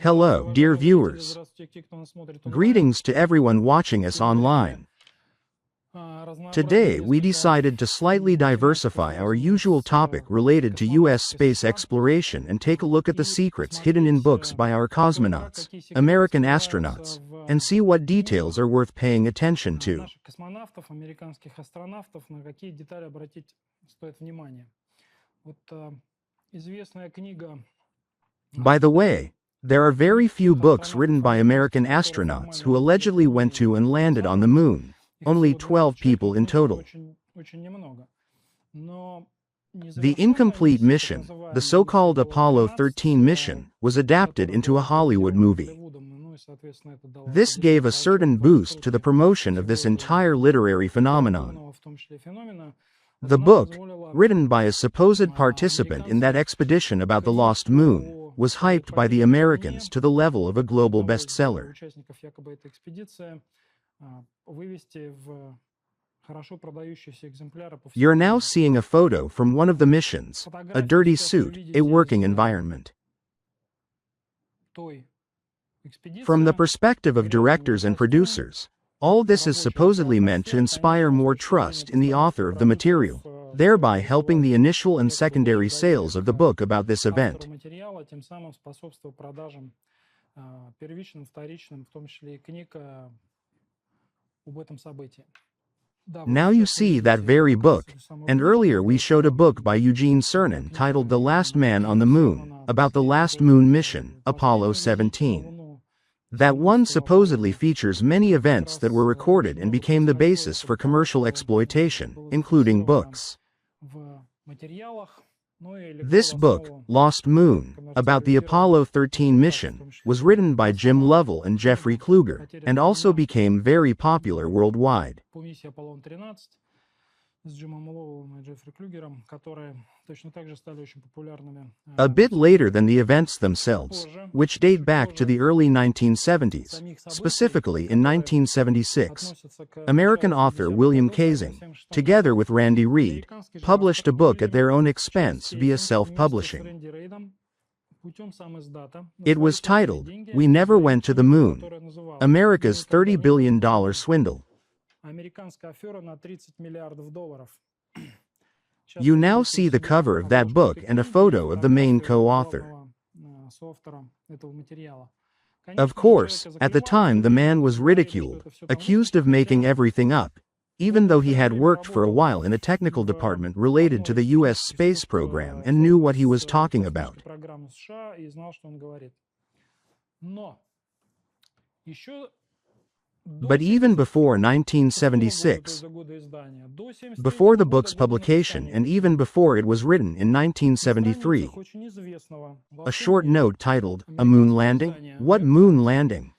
Hello, dear viewers. Greetings to everyone watching us online. Today we decided to slightly diversify our usual topic related to U.S. space exploration and take a look at the secrets hidden in books by our cosmonauts, American astronauts, and see what details are worth paying attention to. By the way, there are very few books written by American astronauts who allegedly went to and landed on the moon. Only 12 people in total. The incomplete mission, the so-called Apollo 13 mission, was adapted into a Hollywood movie. This gave a certain boost to the promotion of this entire literary phenomenon. The book, written by a supposed participant in that expedition about the lost moon, was hyped by the Americans to the level of a global bestseller. You're now seeing a photo from one of the missions, a dirty suit, a working environment. From the perspective of directors and producers, all this is supposedly meant to inspire more trust in the author of the material, thereby helping the initial and secondary sales of the book about this event. Now you see that very book, and earlier we showed a book by Eugene Cernan titled The Last Man on the Moon, about the last moon mission, Apollo 17. That one supposedly features many events that were recorded and became the basis for commercial exploitation, including books. This book, Lost Moon, about the Apollo 13 mission, was written by Jim Lovell and Jeffrey Kluger, and also became very popular worldwide. A bit later than the events themselves, which date back to the early 1970s, specifically in 1976, American author William Kaysing, together with Randy Reed, published a book at their own expense via self-publishing. It was titled, We Never Went to the Moon, America's $30 billion Swindle. You now see the cover of that book and a photo of the main co-author. Of course, at the time the man was ridiculed, accused of making everything up, even though he had worked for a while in a technical department related to the U.S. space program and knew what he was talking about. But even before 1976, before the book's publication and even before it was written in 1973, a short note titled, A Moon Landing? What moon landing?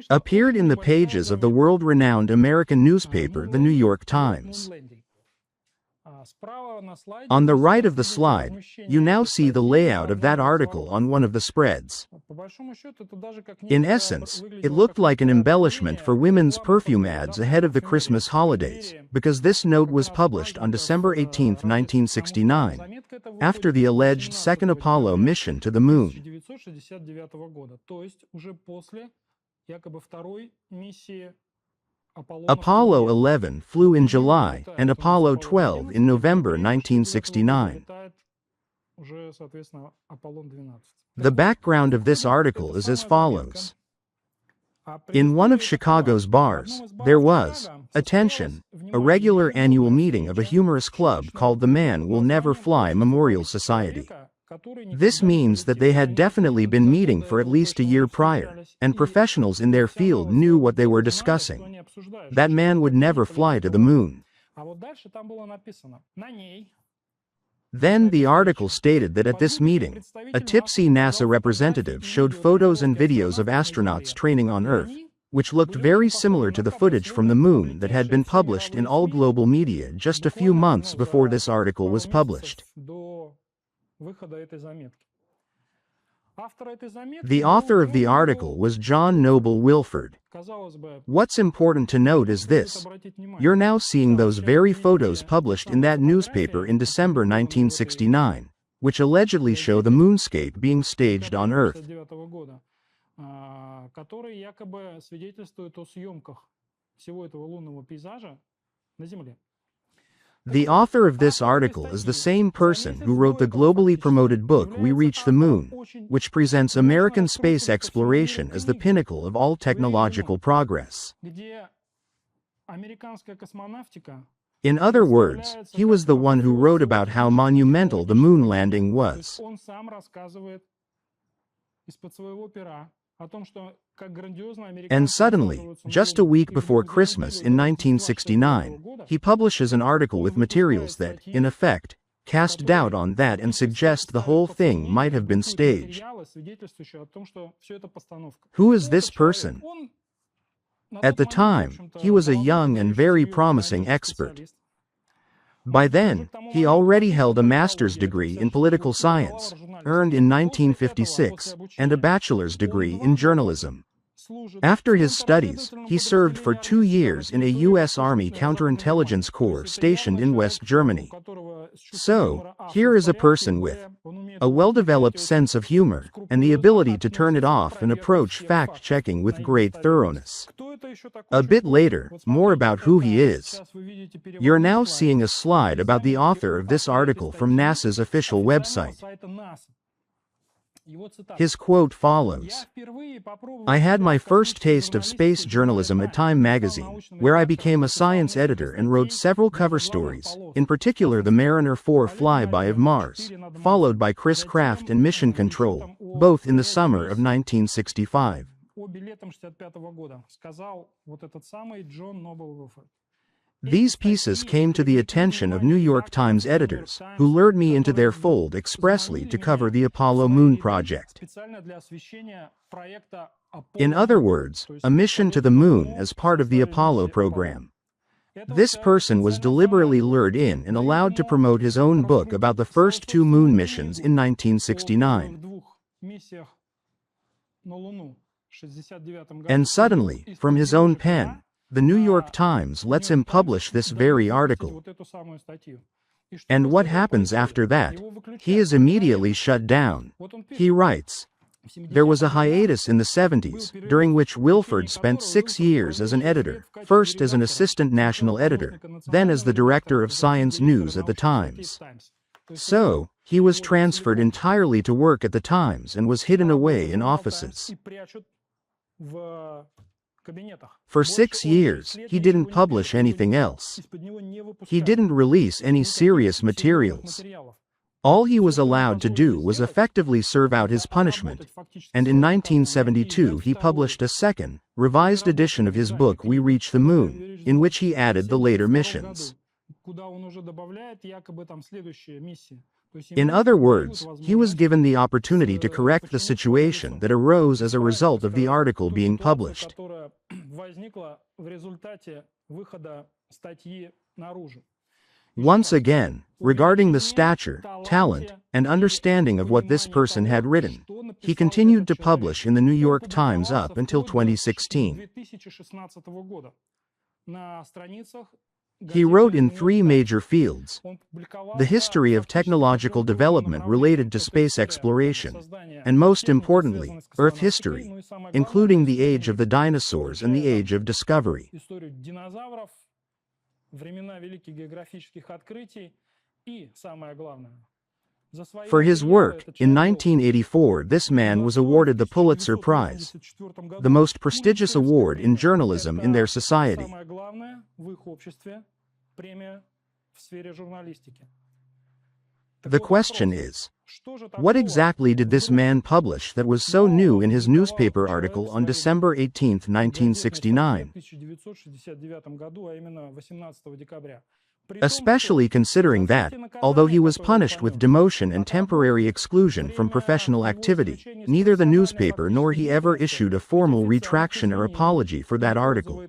Appeared in the pages of the world-renowned American newspaper The New York Times. On the right of the slide, you now see the layout of that article on one of the spreads. In essence, it looked like an embellishment for women's perfume ads ahead of the Christmas holidays, because this note was published on December 18, 1969, after the alleged second Apollo mission to the moon. Apollo 11 flew in July, and Apollo 12 in November 1969. The background of this article is as follows. In one of Chicago's bars, there was, attention, a regular annual meeting of a humorous club called the Man Will Never Fly Memorial Society. This means that they had definitely been meeting for at least a year prior, and professionals in their field knew what they were discussing. That man would never fly to the moon. Then the article stated that at this meeting, a tipsy NASA representative showed photos and videos of astronauts training on Earth, which looked very similar to the footage from the moon that had been published in all global media just a few months before this article was published. The author of the article was John Noble Wilford. What's important to note is this. You're now seeing those very photos published in that newspaper in December 1969, which allegedly show the moonscape being staged on Earth. который якобы свидетельствует о съемках всего этого лунного пейзажа на Земле. The author of this article is the same person who wrote the globally promoted book We Reach the Moon, which presents American space exploration as the pinnacle of all technological progress. In other words, he was the one who wrote about how monumental the moon landing was. And suddenly, just a week before Christmas in 1969, he publishes an article with materials that, in effect, cast doubt on that and suggest the whole thing might have been staged. Who is this person? At the time, he was a young and very promising expert. By then, he already held a master's degree in political science, earned in 1956, and a bachelor's degree in journalism. After his studies, he served for 2 years in a U.S. Army counterintelligence corps stationed in West Germany. So, here is a person with a well-developed sense of humor, and the ability to turn it off and approach fact-checking with great thoroughness. A bit later, more about who he is. You're now seeing a slide about the author of this article from NASA's official website. His quote follows: "I had my first taste of space journalism at Time magazine, where I became a science editor and wrote several cover stories, in particular the Mariner 4 flyby of Mars, followed by Chris Kraft and Mission Control, both in the summer of 1965. These pieces came to the attention of New York Times editors, who lured me into their fold expressly to cover the Apollo Moon project. In other words, a mission to the moon as part of the Apollo program. This person was deliberately lured in and allowed to promote his own book about the first 2 moon missions in 1969. And suddenly, from his own pen, the New York Times lets him publish this very article. And what happens after that? He is immediately shut down. He writes, "There was a hiatus in the 70s, during which Wilford spent 6 years as an editor, first as an assistant national editor, then as the director of science news at the Times. So, he was transferred entirely to work at the Times and was hidden away in offices. For 6 years, he didn't publish anything else. He didn't release any serious materials. All he was allowed to do was effectively serve out his punishment, and in 1972 he published a second, revised edition of his book We Reach the Moon, in which he added the later missions. In other words, he was given the opportunity to correct the situation that arose as a result of the article being published. Once again, regarding the stature, talent, and understanding of what this person had written, he continued to publish in the New York Times up until 2016. He wrote in 3 major fields: the history of technological development related to space exploration, and most importantly, Earth history, including the age of the dinosaurs and the age of discovery. For his work, in 1984 this man was awarded the Pulitzer Prize, the most prestigious award in journalism in their society. The question is, what exactly did this man publish that was so new in his newspaper article on December 18, 1969? Especially considering that, although he was punished with demotion and temporary exclusion from professional activity, neither the newspaper nor he ever issued a formal retraction or apology for that article.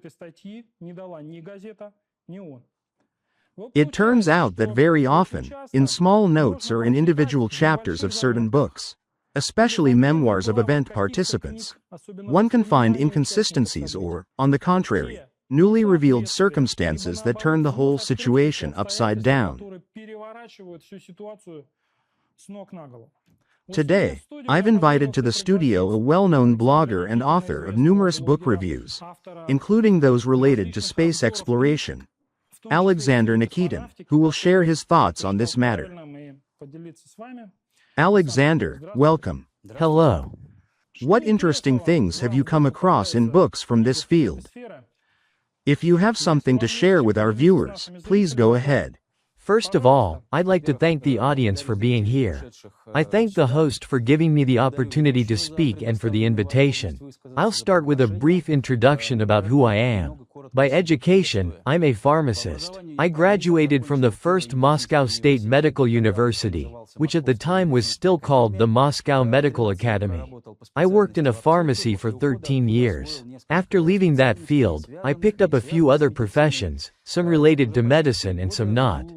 It turns out that very often, in small notes or in individual chapters of certain books, especially memoirs of event participants, one can find inconsistencies or, on the contrary, newly revealed circumstances that turn the whole situation upside down. Today, I've invited to the studio a well-known blogger and author of numerous book reviews, including those related to space exploration, Alexander Nikitin, who will share his thoughts on this matter. Alexander, welcome. Hello. What interesting things have you come across in books from this field? If you have something to share with our viewers, please go ahead. First of all, I'd like to thank the audience for being here. I thank the host for giving me the opportunity to speak and for the invitation. I'll start with a brief introduction about who I am. By education, I'm a pharmacist. I graduated from the first Moscow State Medical University, which at the time was still called the Moscow Medical Academy. I worked in a pharmacy for 13 years. After leaving that field, I picked up a few other professions, some related to medicine and some not.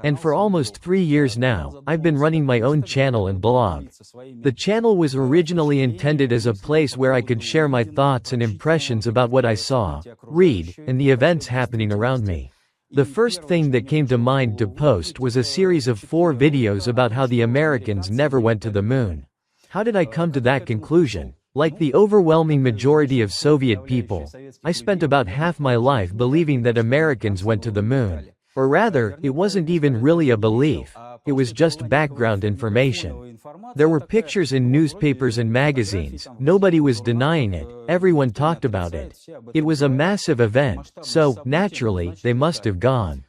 And for almost 3 years now, I've been running my own channel and blog. The channel was originally intended as a place where I could share my thoughts and impressions about what I saw, read, and the events happening around me. The first thing that came to mind to post was a series of 4 videos about how the Americans never went to the moon. How did I come to that conclusion? Like the overwhelming majority of Soviet people, I spent about half my life believing that Americans went to the moon. Or rather, it wasn't even really a belief, it was just background information. There were pictures in newspapers and magazines, nobody was denying it, everyone talked about it. It was a massive event, so, naturally, they must have gone.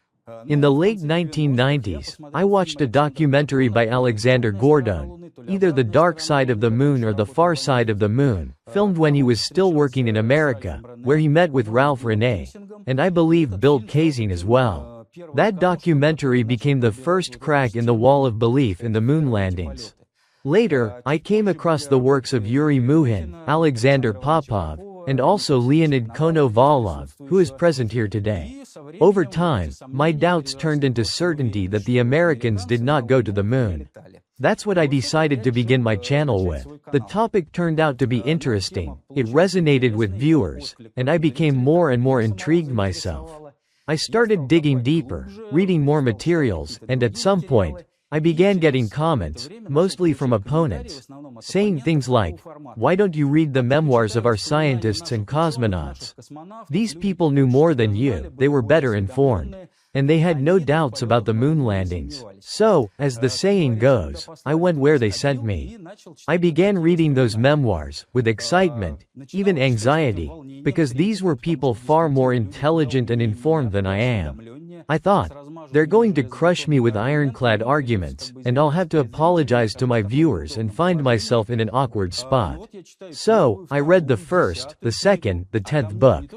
In the late 1990s, I watched a documentary by Alexander Gordon, either The Dark Side of the Moon or The Far Side of the Moon, filmed when he was still working in America, where he met with Ralph Rene, and I believe Bill Kaysing as well. That documentary became the first crack in the wall of belief in the moon landings. Later, I came across the works of Yuri Muhin, Alexander Popov, and also Leonid Konovalov, who is present here today. Over time, my doubts turned into certainty that the Americans did not go to the moon. That's what I decided to begin my channel with. The topic turned out to be interesting, it resonated with viewers, and I became more and more intrigued myself. I started digging deeper, reading more materials, and at some point, I began getting comments, mostly from opponents, saying things like, "Why don't you read the memoirs of our scientists and cosmonauts? These people knew more than you, they were better informed. And they had no doubts about the moon landings. So, as the saying goes, I went where they sent me." I began reading those memoirs, with excitement, even anxiety, because these were people far more intelligent and informed than I am. I thought, they're going to crush me with ironclad arguments, and I'll have to apologize to my viewers and find myself in an awkward spot. So, I read the first, the second, the 10th book.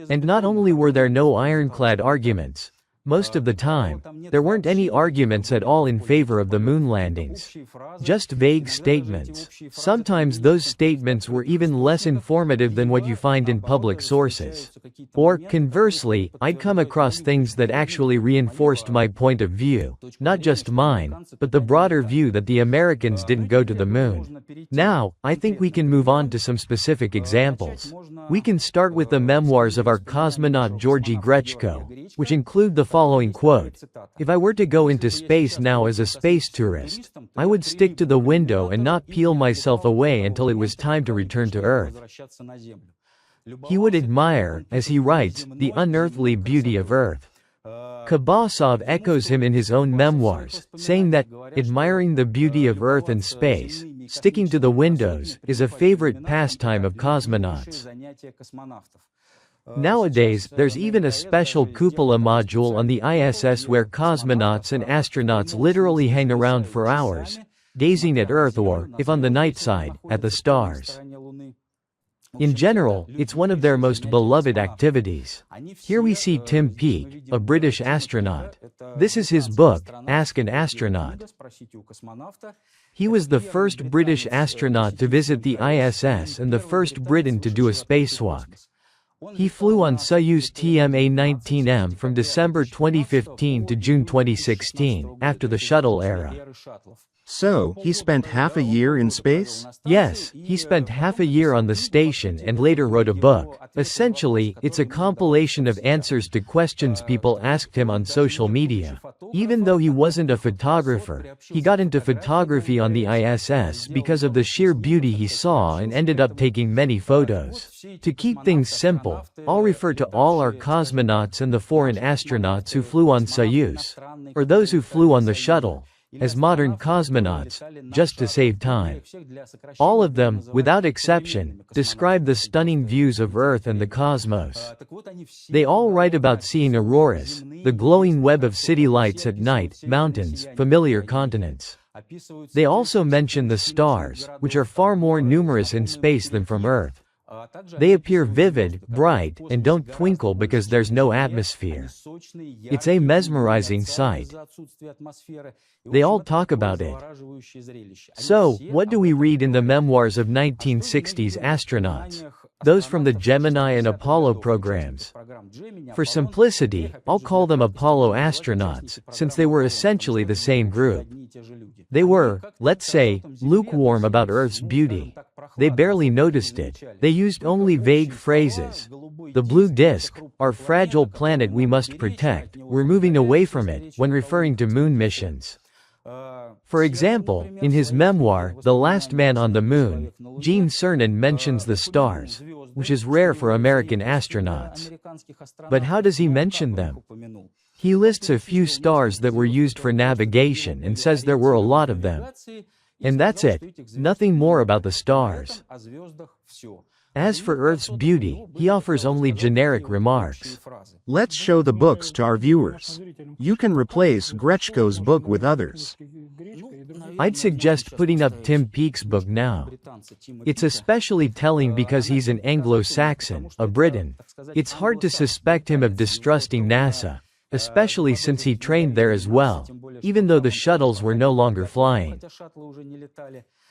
And not only were there no ironclad arguments, most of the time, there weren't any arguments at all in favor of the moon landings. Just vague statements. Sometimes those statements were even less informative than what you find in public sources. Or, conversely, I'd come across things that actually reinforced my point of view, not just mine, but the broader view that the Americans didn't go to the moon. Now, I think we can move on to some specific examples. We can start with the memoirs of our cosmonaut Georgy Grechko, which include the following quote: "If I were to go into space now as a space tourist, I would stick to the window and not peel myself away until it was time to return to Earth." He would admire, as he writes, the unearthly beauty of Earth. Kabasov echoes him in his own memoirs, saying that, admiring the beauty of Earth and space, sticking to the windows, is a favorite pastime of cosmonauts. Nowadays, there's even a special cupola module on the ISS where cosmonauts and astronauts literally hang around for hours, gazing at Earth or, if on the night side, at the stars. In general, it's one of their most beloved activities. Here we see Tim Peake, a British astronaut. This is his book, Ask an Astronaut. He was the first British astronaut to visit the ISS and the first Briton to do a spacewalk. He flew on Soyuz TMA-19M from December 2015 to June 2016, after the shuttle era. So, he spent half a year in space? Yes, he spent half a year on the station and later wrote a book. Essentially, it's a compilation of answers to questions people asked him on social media. Even though he wasn't a photographer, he got into photography on the ISS because of the sheer beauty he saw and ended up taking many photos. To keep things simple, I'll refer to all our cosmonauts and the foreign astronauts who flew on Soyuz, or those who flew on the shuttle, as modern cosmonauts, just to save time. All of them, without exception, describe the stunning views of Earth and the cosmos. They all write about seeing auroras, the glowing web of city lights at night, mountains, familiar continents. They also mention the stars, which are far more numerous in space than from Earth. They appear vivid, bright, and don't twinkle because there's no atmosphere. It's a mesmerizing sight. They all talk about it. So, what do we read in the memoirs of 1960s astronauts? Those from the Gemini and Apollo programs. For simplicity, I'll call them Apollo astronauts, since they were essentially the same group. They were, let's say, lukewarm about Earth's beauty. They barely noticed it. They used only vague phrases. The blue disk, our fragile planet we must protect, we're moving away from it, when referring to moon missions. For example, in his memoir, The Last Man on the Moon, Gene Cernan mentions the stars, which is rare for American astronauts. But how does he mention them? He lists a few stars that were used for navigation and says there were a lot of them. And that's it. Nothing more about the stars. As for Earth's beauty, he offers only generic remarks. Let's show the books to our viewers. You can replace Grechko's book with others. I'd suggest putting up Tim Peake's book now. It's especially telling because he's an Anglo-Saxon, a Briton. It's hard to suspect him of distrusting NASA, especially since he trained there as well, even though the shuttles were no longer flying.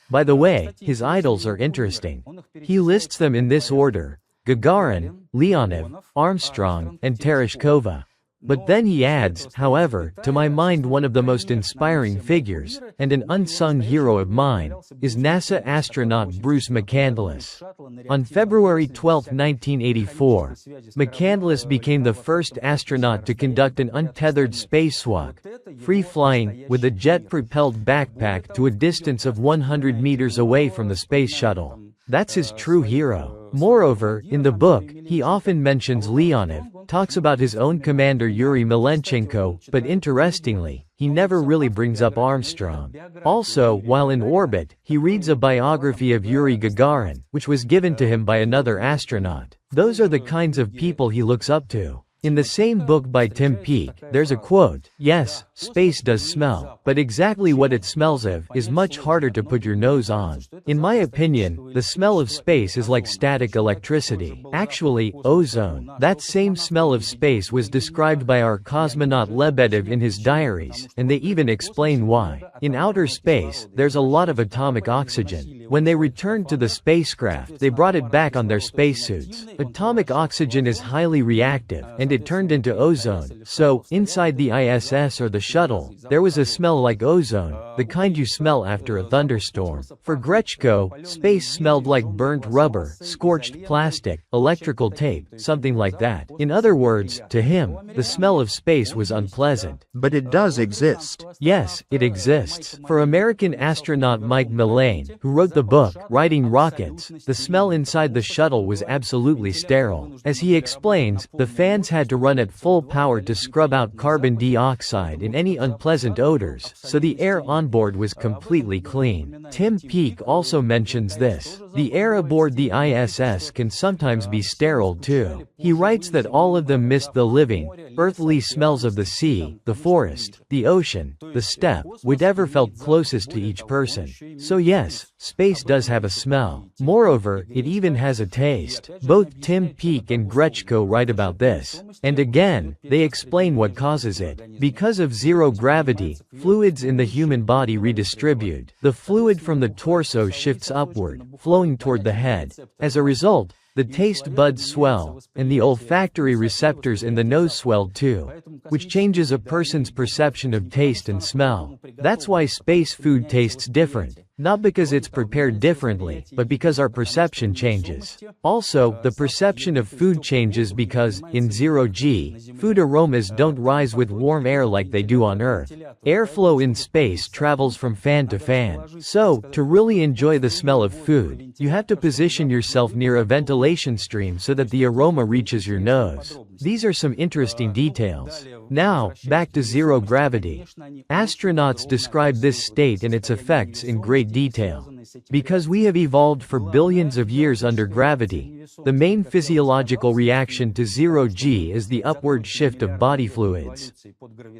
By the way, his idols are interesting. He lists them in this order: Gagarin, Leonov, Armstrong, and Tereshkova. But then he adds, however, to my mind one of the most inspiring figures, and an unsung hero of mine, is NASA astronaut Bruce McCandless. On February 12, 1984, McCandless became the first astronaut to conduct an untethered spacewalk, free-flying, with a jet-propelled backpack to a distance of 100 meters away from the space shuttle. That's his true hero. Moreover, in the book, he often mentions Leonov, talks about his own commander Yuri Malenchenko, but interestingly, he never really brings up Armstrong. Also, while in orbit, he reads a biography of Yuri Gagarin, which was given to him by another astronaut. Those are the kinds of people he looks up to. In the same book by Tim Peake, there's a quote: "Yes, space does smell, but exactly what it smells of is much harder to put your nose on. In my opinion, the smell of space is like static electricity. Actually, ozone. That same smell of space was described by our cosmonaut Lebedev in his diaries, and they even explain why. In outer space, there's a lot of atomic oxygen. When they returned to the spacecraft, they brought it back on their spacesuits. Atomic oxygen is highly reactive, and it turned into ozone. So, inside the ISS or the shuttle, there was a smell like ozone, the kind you smell after a thunderstorm." For Grechko, space smelled like burnt rubber, scorched plastic, electrical tape, something like that. In other words, to him, the smell of space was unpleasant. But it does exist. Yes, it exists. For American astronaut Mike Mullane, who wrote the book, Riding Rockets, the smell inside the shuttle was absolutely sterile. As he explains, the fans had to run at full power to scrub out carbon dioxide and any unpleasant odors, so the air on board was completely clean. Tim Peake also mentions this. The air aboard the ISS can sometimes be sterile too. He writes that all of them missed the living, earthly smells of the sea, the forest, the ocean, the steppe, whatever felt closest to each person. So yes, space does have a smell. Moreover, it even has a taste. Both Tim Peake and Grechko write about this. And again, they explain what causes it. Because of zero gravity, fluids in the human body redistribute. The fluid from the torso shifts upward, flowing flowing toward the head. As a result, the taste buds swell, and the olfactory receptors in the nose swell too, which changes a person's perception of taste and smell. That's why space food tastes different. Not because it's prepared differently, but because our perception changes. Also, the perception of food changes because, in zero-G, food aromas don't rise with warm air like they do on Earth. Airflow in space travels from fan to fan. So, to really enjoy the smell of food, you have to position yourself near a ventilation stream so that the aroma reaches your nose. These are some interesting details. Now, back to zero gravity. Astronauts describe this state and its effects in great detail. Because we have evolved for billions of years under gravity, the main physiological reaction to zero-G is the upward shift of body fluids.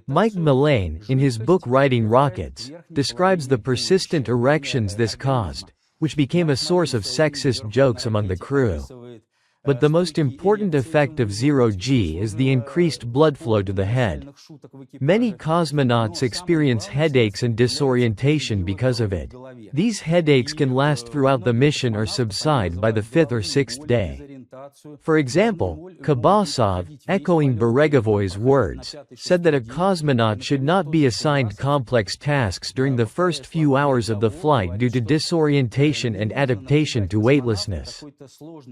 Mike Mullane, in his book Riding Rockets, describes the persistent erections this caused, which became a source of sexist jokes among the crew. But the most important effect of zero-G is the increased blood flow to the head. Many cosmonauts experience headaches and disorientation because of it. These headaches can last throughout the mission or subside by the 5th or 6th day. For example, Kabasov, echoing Beregovoy's words, said that a cosmonaut should not be assigned complex tasks during the first few hours of the flight due to disorientation and adaptation to weightlessness.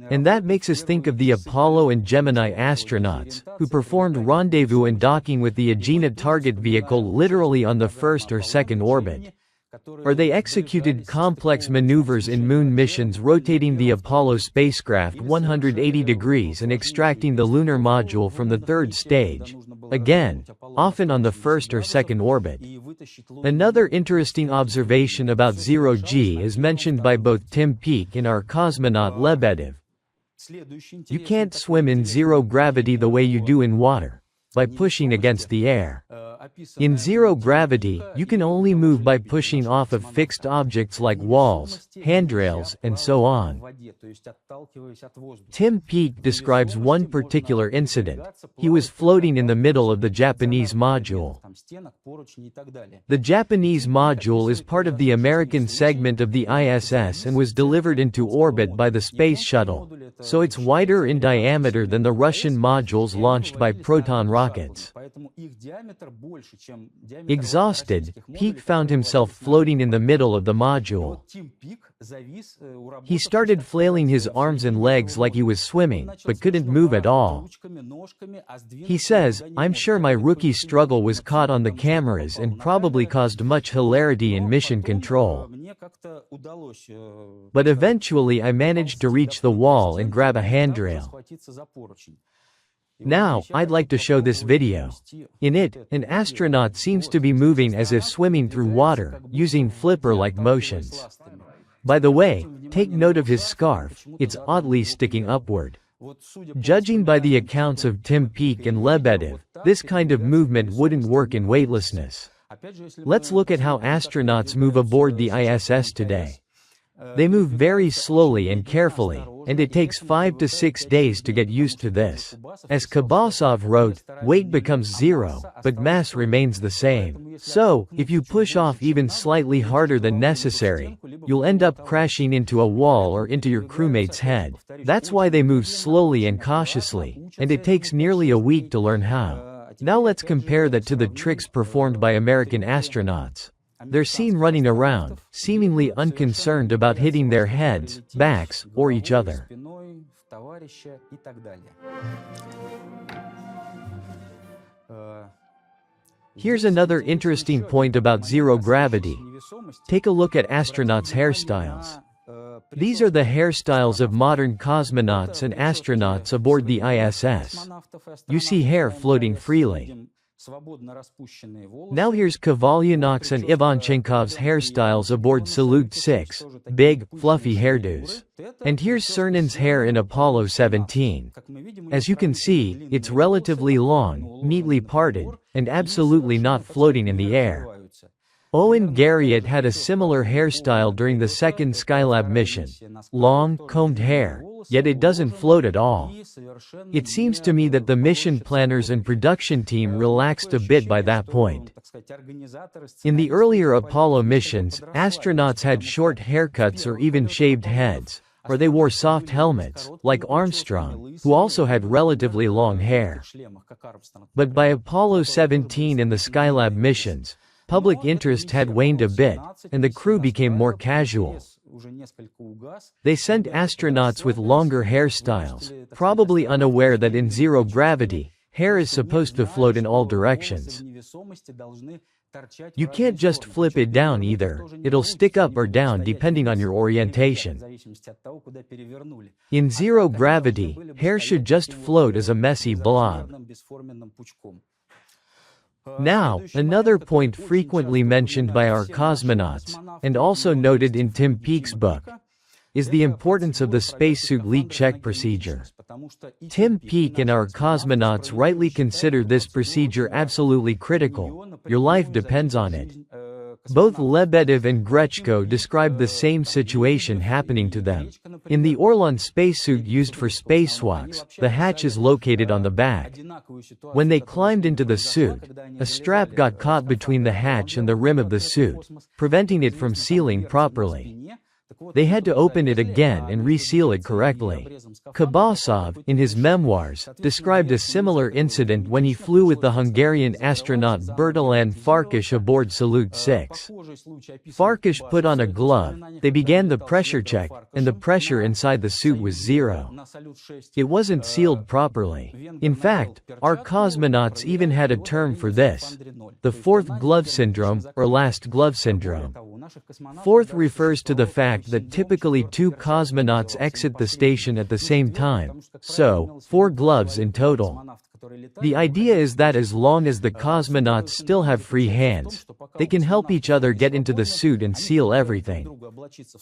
And that makes us think of the Apollo and Gemini astronauts, who performed rendezvous and docking with the Agena target vehicle literally on the first or second orbit. Or they executed complex maneuvers in moon missions, rotating the Apollo spacecraft 180 degrees and extracting the lunar module from the third stage, again, often on the first or second orbit. Another interesting observation about zero-G is mentioned by both Tim Peake and our cosmonaut Lebedev. You can't swim in zero gravity the way you do in water, by pushing against the air. In zero gravity, you can only move by pushing off of fixed objects like walls, handrails, and so on. Tim Peake describes one particular incident. He was floating in the middle of the Japanese module. The Japanese module is part of the American segment of the ISS and was delivered into orbit by the Space Shuttle, so it's wider in diameter than the Russian modules launched by Proton rockets. Exhausted, Peake found himself floating in the middle of the module. He started flailing his arms and legs like he was swimming, but couldn't move at all. He says, "I'm sure my rookie struggle was caught on the cameras and probably caused much hilarity in mission control. But eventually I managed to reach the wall and grab a handrail." Now, I'd like to show this video. In it, an astronaut seems to be moving as if swimming through water, using flipper-like motions. By the way, take note of his scarf, it's oddly sticking upward. Judging by the accounts of Tim Peake and Lebedev, this kind of movement wouldn't work in weightlessness. Let's look at how astronauts move aboard the ISS today. They move very slowly and carefully, and it takes 5 to 6 days to get used to this. As Kabasov wrote, weight becomes zero, but mass remains the same. So, if you push off even slightly harder than necessary, you'll end up crashing into a wall or into your crewmate's head. That's why they move slowly and cautiously, and it takes nearly a week to learn how. Now let's compare that to the tricks performed by American astronauts. They're seen running around, seemingly unconcerned about hitting their heads, backs, or each other. Here's another interesting point about zero gravity. Take a look at astronauts' hairstyles. These are the hairstyles of modern cosmonauts and astronauts aboard the ISS. You see hair floating freely. Now here's Kovalyanok's and Ivanchenkov's hairstyles aboard Salyut 6, big, fluffy hairdos. And here's Cernan's hair in Apollo 17. As you can see, it's relatively long, neatly parted, and absolutely not floating in the air. Owen Garriott had a similar hairstyle during the second Skylab mission. Long, combed hair, yet it doesn't float at all. It seems to me that the mission planners and production team relaxed a bit by that point. In the earlier Apollo missions, astronauts had short haircuts or even shaved heads, or they wore soft helmets, like Armstrong, who also had relatively long hair. But by Apollo 17 and the Skylab missions, public interest had waned a bit, and the crew became more casual. They sent astronauts with longer hairstyles, probably unaware that in zero gravity, hair is supposed to float in all directions. You can't just flip it down either, it'll stick up or down depending on your orientation. In zero gravity, hair should just float as a messy blob. Now, another point frequently mentioned by our cosmonauts, and also noted in Tim Peake's book, is the importance of the spacesuit leak check procedure. Tim Peake and our cosmonauts rightly consider this procedure absolutely critical. Your life depends on it. Both Lebedev and Grechko described the same situation happening to them. In the Orlan spacesuit used for spacewalks, the hatch is located on the back. When they climbed into the suit, a strap got caught between the hatch and the rim of the suit, preventing it from sealing properly. They had to open it again and reseal it correctly. Kabasov, in his memoirs, described a similar incident when he flew with the Hungarian astronaut Bertalan Farkas aboard Salyut 6. Farkas put on a glove, they began the pressure check, and the pressure inside the suit was zero. It wasn't sealed properly. In fact, our cosmonauts even had a term for this: the fourth glove syndrome, or last glove syndrome. Fourth refers to the fact that typically two cosmonauts exit the station at the same time, so, 4 gloves in total. The idea is that as long as the cosmonauts still have free hands, they can help each other get into the suit and seal everything.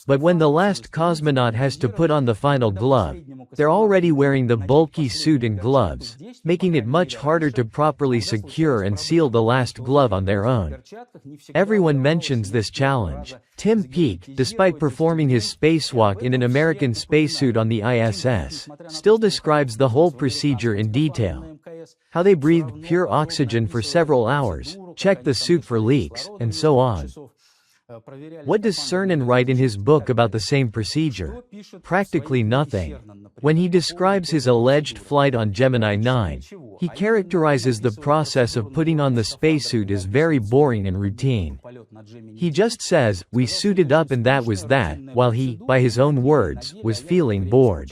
But when the last cosmonaut has to put on the final glove, they're already wearing the bulky suit and gloves, making it much harder to properly secure and seal the last glove on their own. Everyone mentions this challenge. Tim Peake, despite performing his spacewalk in an American spacesuit on the ISS, still describes the whole procedure in detail. How they breathed pure oxygen for several hours, checked the suit for leaks, and so on. What does Cernan write in his book about the same procedure? Practically nothing. When he describes his alleged flight on Gemini 9, he characterizes the process of putting on the spacesuit as very boring and routine. He just says, "We suited up and that was that," while he, by his own words, was feeling bored.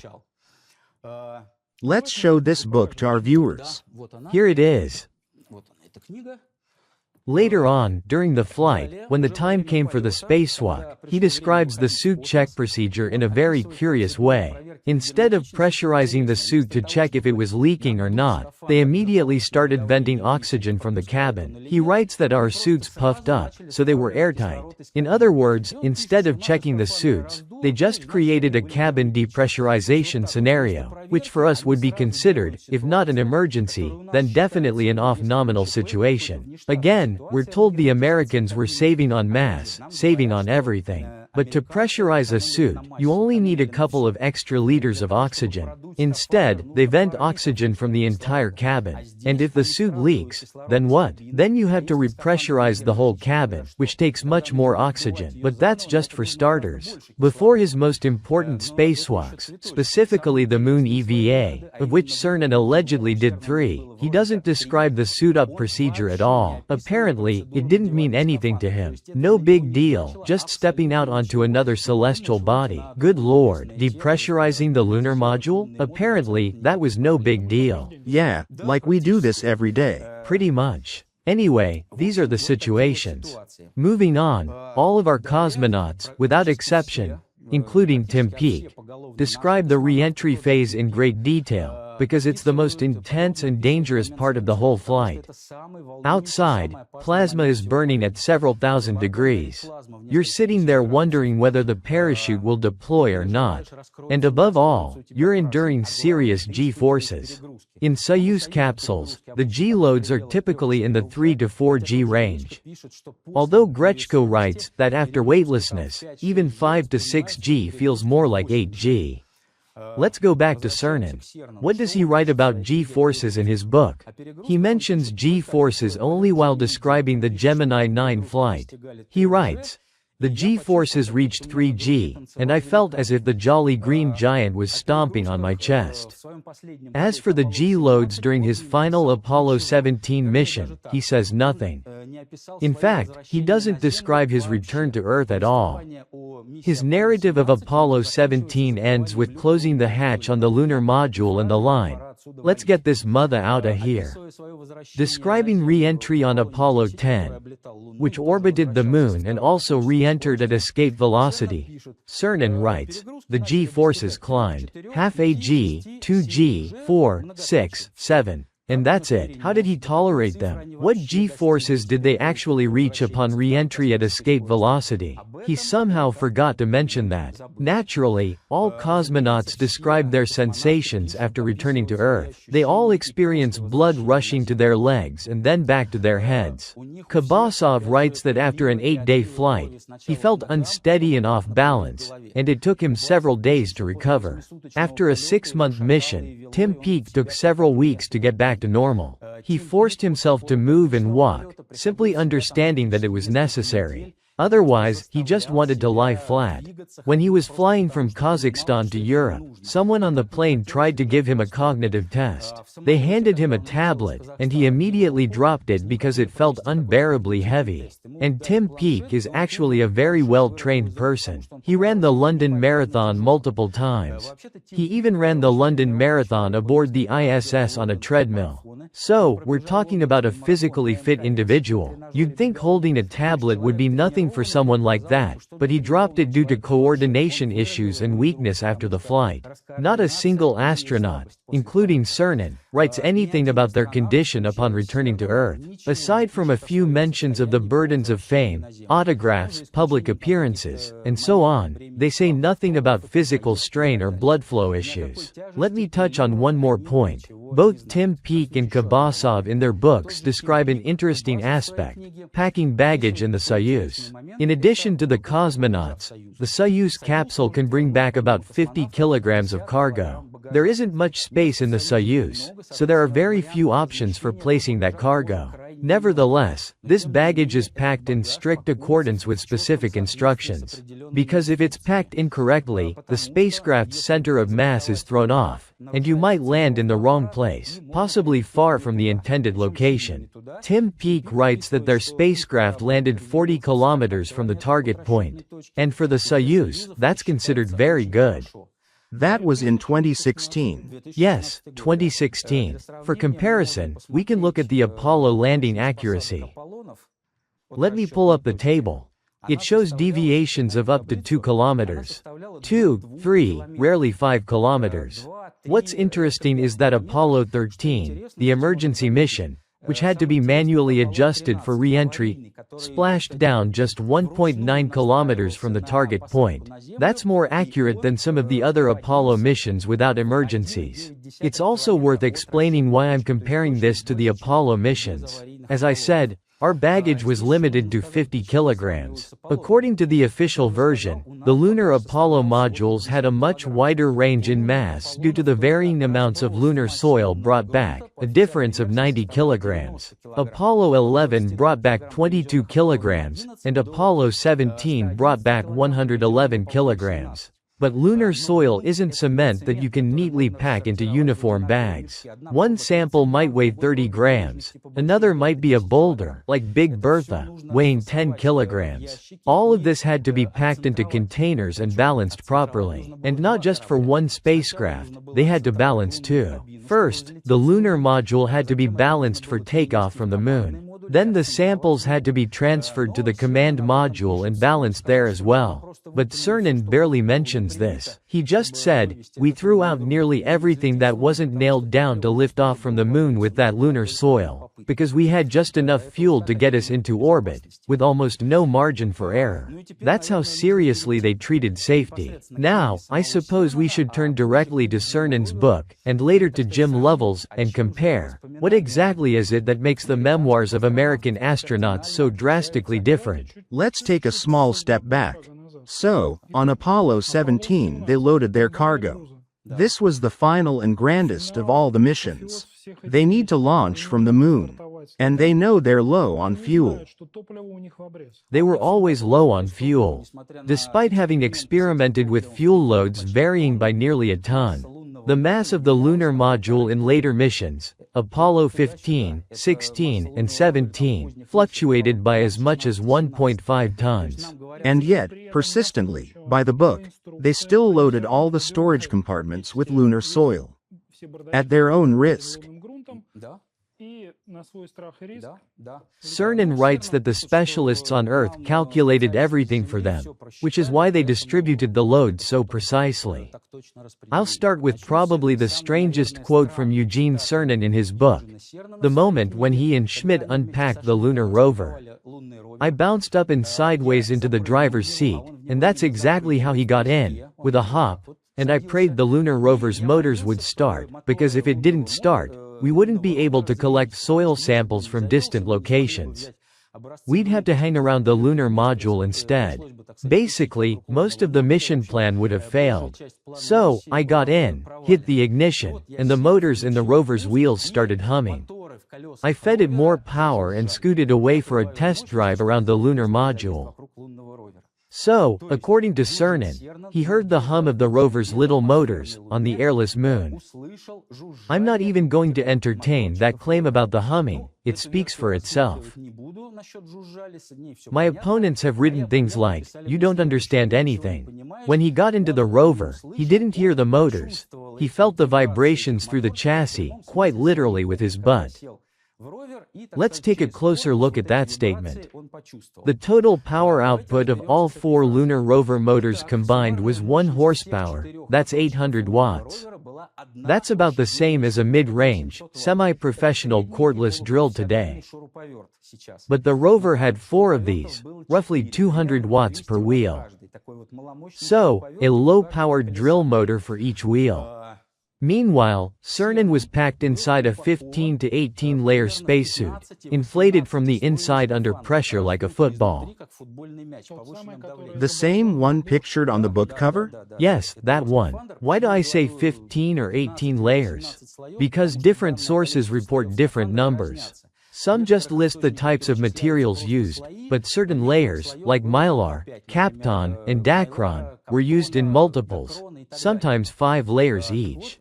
Let's show this book to our viewers. Here it is. Later on, during the flight, when the time came for the spacewalk, he describes the suit check procedure in a very curious way. Instead of pressurizing the suit to check if it was leaking or not, they immediately started venting oxygen from the cabin. He writes that our suits puffed up, so they were airtight. In other words, instead of checking the suits, they just created a cabin depressurization scenario, which for us would be considered, if not an emergency, then definitely an off-nominal situation. Again, we're told the Americans were saving on mass, saving on everything. But to pressurize a suit, you only need a couple of extra liters of oxygen. Instead, they vent oxygen from the entire cabin. And if the suit leaks, then what? Then you have to repressurize the whole cabin, which takes much more oxygen. But that's just for starters. Before his most important spacewalks, specifically the Moon EVA, of which Cernan allegedly did 3, he doesn't describe the suit-up procedure at all. Apparently, it didn't mean anything to him. No big deal, just stepping out onto another celestial body. Good lord, depressurizing the lunar module? Apparently, that was no big deal. Yeah, like we do this every day. Pretty much. Anyway, these are the situations. Moving on, all of our cosmonauts, without exception, including Tim Peake, describe the re-entry phase in great detail, because it's the most intense and dangerous part of the whole flight. Outside, plasma is burning at several thousand degrees. You're sitting there wondering whether the parachute will deploy or not. And above all, you're enduring serious G-forces. In Soyuz capsules, the G-loads are typically in the 3 to 4 G range. Although Grechko writes that after weightlessness, even 5 to 6 G feels more like 8 G. Let's go back to Cernan. What does he write about G-forces in his book? He mentions G-forces only while describing the Gemini 9 flight. He writes, "The G-forces reached 3G, and I felt as if the jolly green giant was stomping on my chest." As for the G-loads during his final Apollo 17 mission, he says nothing. In fact, he doesn't describe his return to Earth at all. His narrative of Apollo 17 ends with closing the hatch on the lunar module and the line, "Let's get this mother outta here." Describing re-entry on Apollo 10, which orbited the Moon and also re-entered at escape velocity, Cernan writes, "The G-forces climbed half a G, 2G, 4, 6, 7. And that's it. How did he tolerate them? What G-forces did they actually reach upon re-entry at escape velocity? He somehow forgot to mention that. Naturally, all cosmonauts describe their sensations after returning to Earth. They all experience blood rushing to their legs and then back to their heads. Kabasov writes that after an 8-day flight, he felt unsteady and off balance, and it took him several days to recover. After a 6-month mission, Tim Peake took several weeks to get back to normal. He forced himself to move and walk, simply understanding that it was necessary. Otherwise, he just wanted to lie flat. When he was flying from Kazakhstan to Europe, someone on the plane tried to give him a cognitive test. They handed him a tablet, and he immediately dropped it because it felt unbearably heavy. And Tim Peake is actually a very well-trained person. He ran the London Marathon multiple times. He even ran the London Marathon aboard the ISS on a treadmill. So, we're talking about a physically fit individual. You'd think holding a tablet would be nothing for someone like that, but he dropped it due to coordination issues and weakness after the flight. Not a single astronaut, including Cernan, writes anything about their condition upon returning to Earth. Aside from a few mentions of the burdens of fame, autographs, public appearances, and so on, they say nothing about physical strain or blood flow issues. Let me touch on one more point. Both Tim Peake and Kabasov in their books describe an interesting aspect: packing baggage in the Soyuz. In addition to the cosmonauts, the Soyuz capsule can bring back about 50 kilograms of cargo. There isn't much space in the Soyuz, so there are very few options for placing that cargo. Nevertheless, this baggage is packed in strict accordance with specific instructions. Because if it's packed incorrectly, the spacecraft's center of mass is thrown off, and you might land in the wrong place, possibly far from the intended location. Tim Peake writes that their spacecraft landed 40 kilometers from the target point. And for the Soyuz, that's considered very good. That was in 2016. Yes, 2016. For comparison, we can look at the Apollo landing accuracy. Let me pull up the table. It shows deviations of up to 2 kilometers. 2, 3, rarely 5 kilometers. What's interesting is that Apollo 13, the emergency mission, which had to be manually adjusted for re-entry, splashed down just 1.9 kilometers from the target point. That's more accurate than some of the other Apollo missions without emergencies. It's also worth explaining why I'm comparing this to the Apollo missions. As I said, our baggage was limited to 50 kilograms. According to the official version, the lunar Apollo modules had a much wider range in mass due to the varying amounts of lunar soil brought back, a difference of 90 kilograms. Apollo 11 brought back 22 kilograms, and Apollo 17 brought back 111 kilograms. But lunar soil isn't cement that you can neatly pack into uniform bags. One sample might weigh 30 grams, another might be a boulder, like Big Bertha, weighing 10 kilograms. All of this had to be packed into containers and balanced properly. And not just for one spacecraft, they had to balance two. First, the lunar module had to be balanced for takeoff from the Moon. Then the samples had to be transferred to the command module and balanced there as well. But Cernan barely mentions this. He just said, "We threw out nearly everything that wasn't nailed down to lift off from the Moon with that lunar soil, because we had just enough fuel to get us into orbit, with almost no margin for error." That's how seriously they treated safety. Now, I suppose we should turn directly to Cernan's book, and later to Jim Lovell's, and compare. What exactly is it that makes the memoirs of American astronauts so drastically different? Let's take a small step back. So, on Apollo 17 they loaded their cargo. This was the final and grandest of all the missions. They need to launch from the moon. And they know they're low on fuel. They were always low on fuel. Despite having experimented with fuel loads varying by nearly a ton, the mass of the lunar module in later missions, Apollo 15, 16, and 17, fluctuated by as much as 1.5 tons. And yet, persistently, by the book, they still loaded all the storage compartments with lunar soil. At their own risk. Cernan writes that the specialists on Earth calculated everything for them, which is why they distributed the load so precisely. I'll start with probably the strangest quote from Eugene Cernan in his book, the moment when he and Schmidt unpacked the lunar rover. I bounced up and sideways into the driver's seat, and that's exactly how he got in, with a hop, and I prayed the lunar rover's motors would start, because if it didn't start, we wouldn't be able to collect soil samples from distant locations. We'd have to hang around the lunar module instead. Basically, most of the mission plan would have failed. So, I got in, hit the ignition, and the motors in the rover's wheels started humming. I fed it more power and scooted away for a test drive around the lunar module. So, according to Cernan, he heard the hum of the rover's little motors on the airless moon. I'm not even going to entertain that claim about the humming, it speaks for itself. My opponents have written things like, "You don't understand anything." When he got into the rover, he didn't hear the motors. He felt the vibrations through the chassis, quite literally with his butt. Let's take a closer look at that statement. The total power output of all 4 lunar rover motors combined was 1 horsepower, that's 800 watts. That's about the same as a mid-range, semi-professional cordless drill today. But the rover had 4 of these, roughly 200 watts per wheel. So, a low-powered drill motor for each wheel. Meanwhile, Cernan was packed inside a 15 to 18 layer spacesuit, inflated from the inside under pressure like a football. The same one pictured on the book cover? Yes, that one. Why do I say 15 or 18 layers? Because different sources report different numbers. Some just list the types of materials used, but certain layers, like mylar, kapton, and dacron, were used in multiples, sometimes 5 layers each.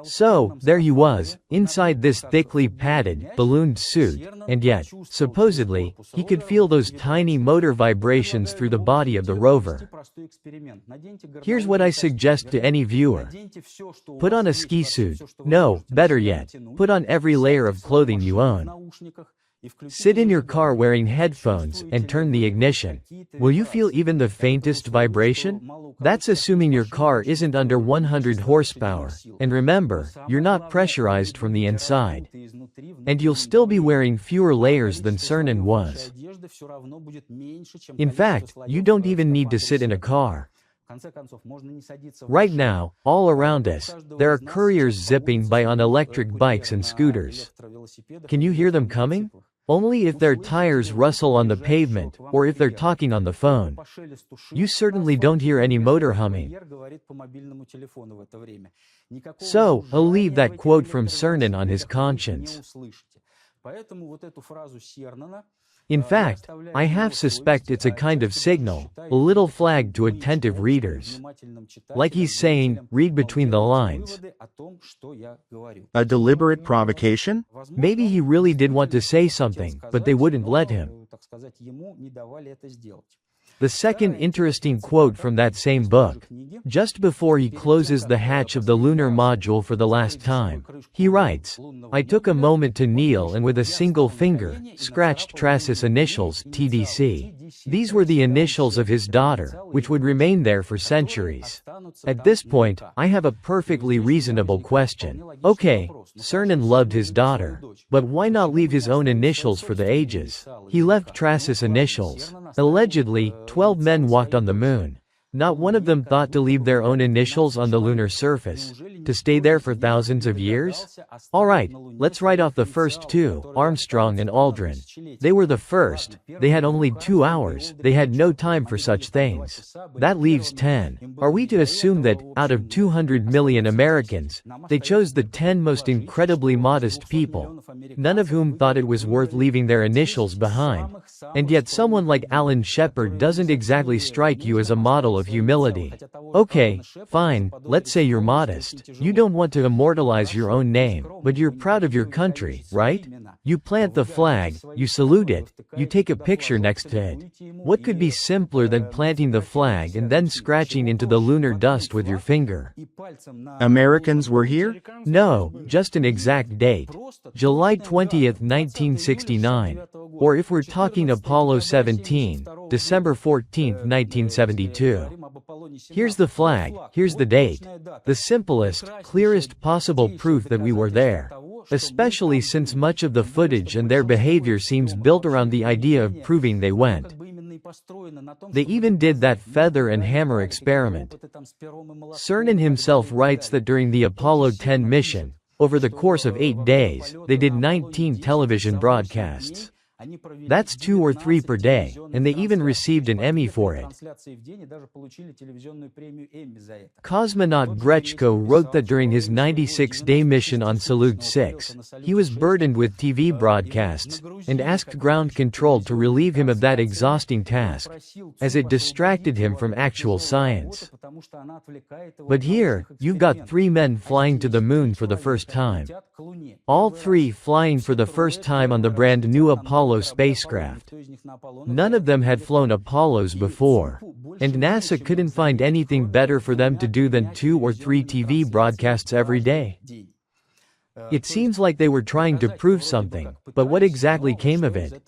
So, there he was, inside this thickly padded, ballooned suit, and yet, supposedly, he could feel those tiny motor vibrations through the body of the rover. Here's what I suggest to any viewer. Put on a ski suit. No, better yet, put on every layer of clothing you own. Sit in your car wearing headphones and turn the ignition. Will you feel even the faintest vibration? That's assuming your car isn't under 100 horsepower, and remember, you're not pressurized from the inside. And you'll still be wearing fewer layers than Cernan was. In fact, you don't even need to sit in a car. Right now, all around us, there are couriers zipping by on electric bikes and scooters. Can you hear them coming? Only if their tires rustle on the pavement, or if they're talking on the phone. You certainly don't hear any motor humming. So, I'll leave that quote from Cernan on his conscience. In fact, I half suspect it's a kind of signal, a little flag to attentive readers. Like he's saying, read between the lines. A deliberate provocation? Maybe he really did want to say something, but they wouldn't let him. The second interesting quote from that same book. Just before he closes the hatch of the lunar module for the last time, he writes, "I took a moment to kneel and with a single finger, scratched Tracis initials, TDC. These were the initials of his daughter, which would remain there for centuries. At this point, I have a perfectly reasonable question. Okay, Cernan loved his daughter. But why not leave his own initials for the ages? He left Tracis initials. Allegedly, 12 men walked on the moon. Not one of them thought to leave their own initials on the lunar surface, to stay there for thousands of years? Alright, let's write off the first two, Armstrong and Aldrin. They were the first, they had only 2 hours, they had no time for such things. That leaves 10. Are we to assume that, out of 200 million Americans, they chose the 10 most incredibly modest people, none of whom thought it was worth leaving their initials behind? And yet someone like Alan Shepard doesn't exactly strike you as a model of humility. Okay, fine, let's say you're modest. You don't want to immortalize your own name, but you're proud of your country, right? You plant the flag, you salute it, you take a picture next to it. What could be simpler than planting the flag and then scratching into the lunar dust with your finger? Americans were here? No, just an exact date. July 20th, 1969. Or if we're talking Apollo 17, December 14th, 1972. Here's the flag, here's the date. The simplest, clearest possible proof that we were there. Especially since much of the footage and their behavior seems built around the idea of proving they went. They even did that feather and hammer experiment. Cernan himself writes that during the Apollo 10 mission, over the course of 8 days, they did 19 television broadcasts. That's 2 or 3 per day, and they even received an Emmy for it. Cosmonaut Grechko wrote that during his 96-day mission on Salyut 6, he was burdened with TV broadcasts, and asked ground control to relieve him of that exhausting task, as it distracted him from actual science. But here, you've got 3 men flying to the moon for the first time. All 3 flying for the first time on the brand new Apollo spacecraft. None of them had flown Apollos before. And NASA couldn't find anything better for them to do than 2 or 3 TV broadcasts every day. It seems like they were trying to prove something, but what exactly came of it?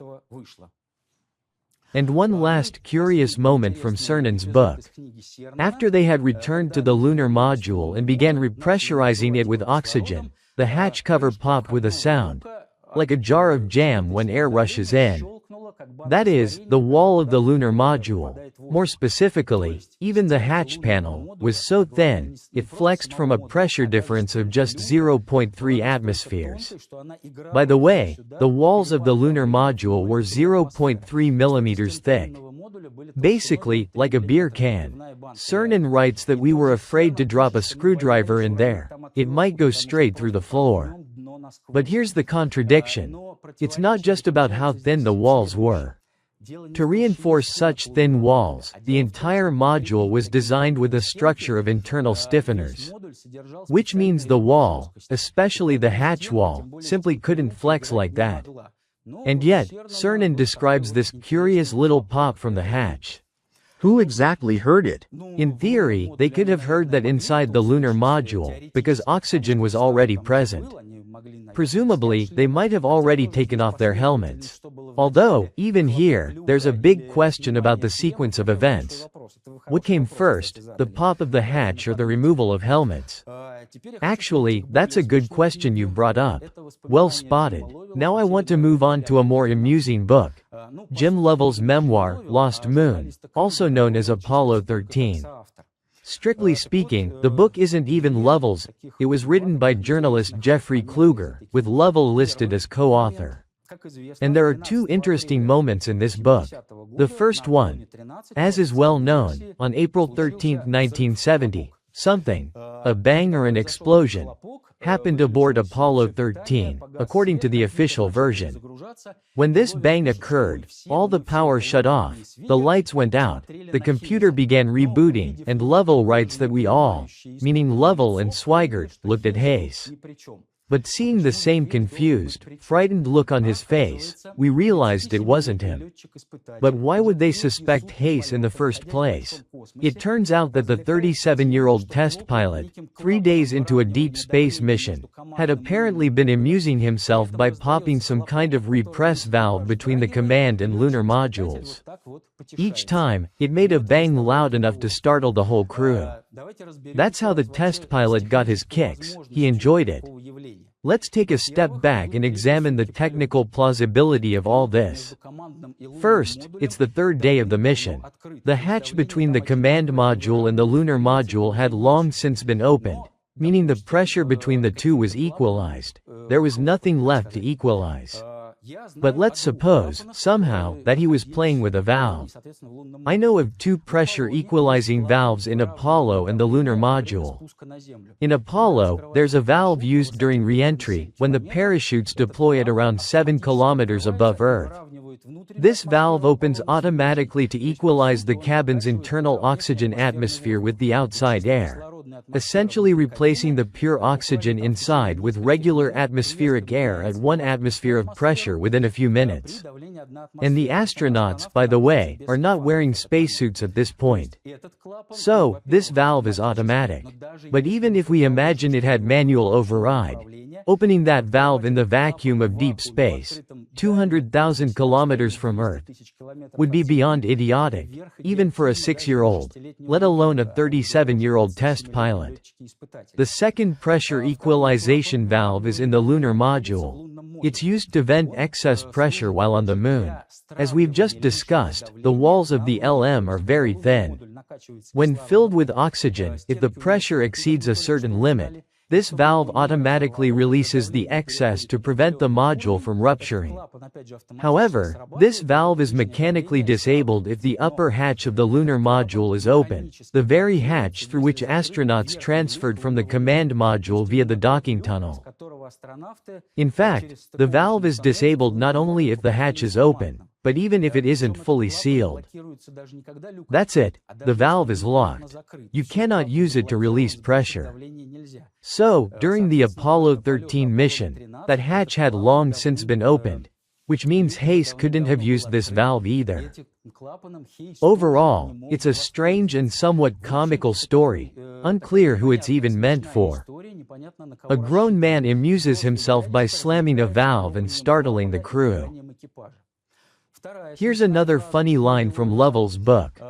And one last curious moment from Cernan's book. After they had returned to the lunar module and began repressurizing it with oxygen, the hatch cover popped with a sound, like a jar of jam when air rushes in. That is, the wall of the lunar module, more specifically, even the hatch panel, was so thin, it flexed from a pressure difference of just 0.3 atmospheres. By the way, the walls of the lunar module were 0.3 millimeters thick. Basically, like a beer can. Cernan writes that we were afraid to drop a screwdriver in there. It might go straight through the floor. But here's the contradiction. It's not just about how thin the walls were. To reinforce such thin walls, the entire module was designed with a structure of internal stiffeners. Which means the wall, especially the hatch wall, simply couldn't flex like that. And yet, Cernan describes this curious little pop from the hatch. Who exactly heard it? In theory, they could have heard that inside the lunar module, because oxygen was already present. Presumably, they might have already taken off their helmets. Although, even here, there's a big question about the sequence of events. What came first, the pop of the hatch or the removal of helmets? Actually, that's a good question you brought up. Well spotted. Now I want to move on to a more amusing book. Jim Lovell's memoir, Lost Moon, also known as Apollo 13. Strictly speaking, the book isn't even Lovell's, it was written by journalist Jeffrey Kluger, with Lovell listed as co-author. And there are 2 interesting moments in this book. The first one, as is well known, on April 13, 1970, something, a bang or an explosion, happened aboard Apollo 13, according to the official version. When this bang occurred, all the power shut off, the lights went out, the computer began rebooting, and Lovell writes that we all, meaning Lovell and Swigert, looked at Hayes. But seeing the same confused, frightened look on his face, we realized it wasn't him. But why would they suspect Hayes in the first place? It turns out that the 37-year-old test pilot, 3 days into a deep space mission, had apparently been amusing himself by popping some kind of repress valve between the command and lunar modules. Each time, it made a bang loud enough to startle the whole crew. That's how the test pilot got his kicks, he enjoyed it. Let's take a step back and examine the technical plausibility of all this. First, it's the third day of the mission. The hatch between the command module and the lunar module had long since been opened, meaning the pressure between the two was equalized. There was nothing left to equalize. But let's suppose, somehow, that he was playing with a valve. I know of two pressure equalizing valves in Apollo and the lunar module. In Apollo, there's a valve used during re-entry, when the parachutes deploy at around 7 kilometers above Earth. This valve opens automatically to equalize the cabin's internal oxygen atmosphere with the outside air, essentially replacing the pure oxygen inside with regular atmospheric air at 1 atmosphere of pressure within a few minutes. And the astronauts, by the way, are not wearing spacesuits at this point. So, this valve is automatic. But even if we imagine it had manual override, opening that valve in the vacuum of deep space, 200,000 kilometers from Earth, would be beyond idiotic, even for a 6-year-old, let alone a 37-year-old test pilot. The second pressure equalization valve is in the lunar module. It's used to vent excess pressure while on the moon. As we've just discussed, the walls of the LM are very thin. When filled with oxygen, if the pressure exceeds a certain limit, this valve automatically releases the excess to prevent the module from rupturing. However, this valve is mechanically disabled if the upper hatch of the lunar module is open, the very hatch through which astronauts transferred from the command module via the docking tunnel. In fact, the valve is disabled not only if the hatch is open, but even if it isn't fully sealed. That's it, the valve is locked. You cannot use it to release pressure. So, during the Apollo 13 mission, that hatch had long since been opened, which means Hayes couldn't have used this valve either. Overall, it's a strange and somewhat comical story, unclear who it's even meant for. A grown man amuses himself by slamming a valve and startling the crew. Here's another funny line from Lovell's book.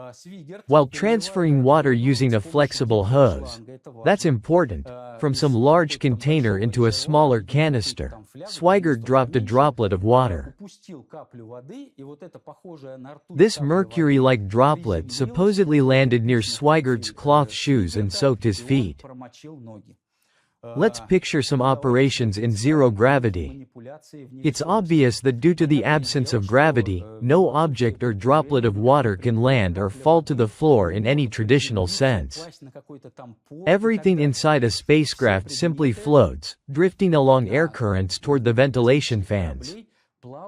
While transferring water using a flexible hose, that's important, from some large container into a smaller canister, Swigert dropped a droplet of water. This mercury-like droplet supposedly landed near Swigert's cloth shoes and soaked his feet. Let's picture some operations in zero gravity. It's obvious that due to the absence of gravity, no object or droplet of water can land or fall to the floor in any traditional sense. Everything inside a spacecraft simply floats, drifting along air currents toward the ventilation fans.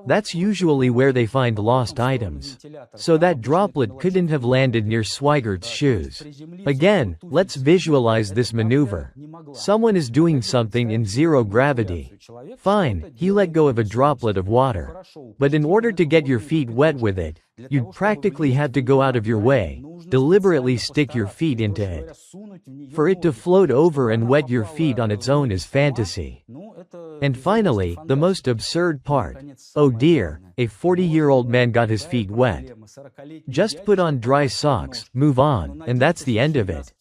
That's usually where they find lost items. So that droplet couldn't have landed near Swigert's shoes. Again, let's visualize this maneuver. Someone is doing something in zero gravity. Fine, he let go of a droplet of water. But in order to get your feet wet with it, you'd practically have to go out of your way, deliberately stick your feet into it. For it to float over and wet your feet on its own is fantasy. And finally, the most absurd part. Oh dear, a 40-year-old man got his feet wet. Just put on dry socks, move on, and that's the end of it.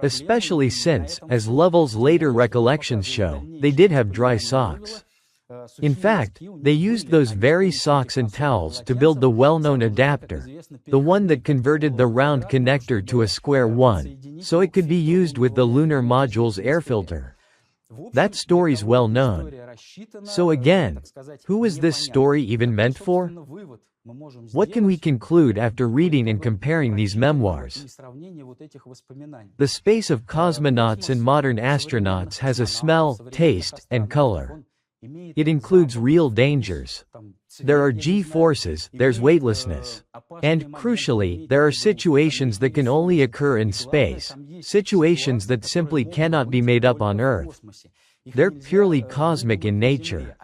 Especially since, as Lovell's later recollections show, they did have dry socks. In fact, they used those very socks and towels to build the well-known adapter, the one that converted the round connector to a square one, so it could be used with the lunar module's air filter. That story's well known. So again, who was this story even meant for? What can we conclude after reading and comparing these memoirs? The space of cosmonauts and modern astronauts has a smell, taste, and color. It includes real dangers. There are G-forces, there's weightlessness. And, crucially, there are situations that can only occur in space, situations that simply cannot be made up on Earth. They're purely cosmic in nature.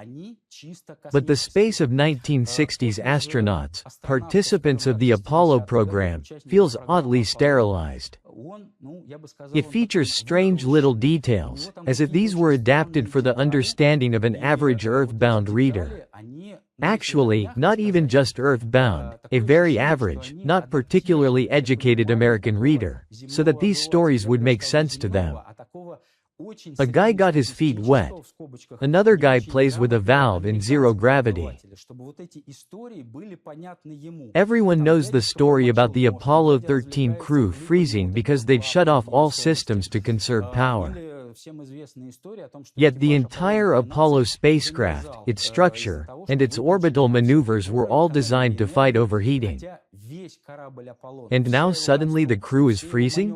But the space of 1960s astronauts, participants of the Apollo program, feels oddly sterilized. It features strange little details, as if these were adapted for the understanding of an average Earth-bound reader. Actually, not even just Earth-bound, a very average, not particularly educated American reader, so that these stories would make sense to them. A guy got his feet wet. Another guy plays with a valve in zero gravity. Everyone knows the story about the Apollo 13 crew freezing because they'd shut off all systems to conserve power. Yet the entire Apollo spacecraft, its structure, and its orbital maneuvers were all designed to fight overheating. And now suddenly the crew is freezing?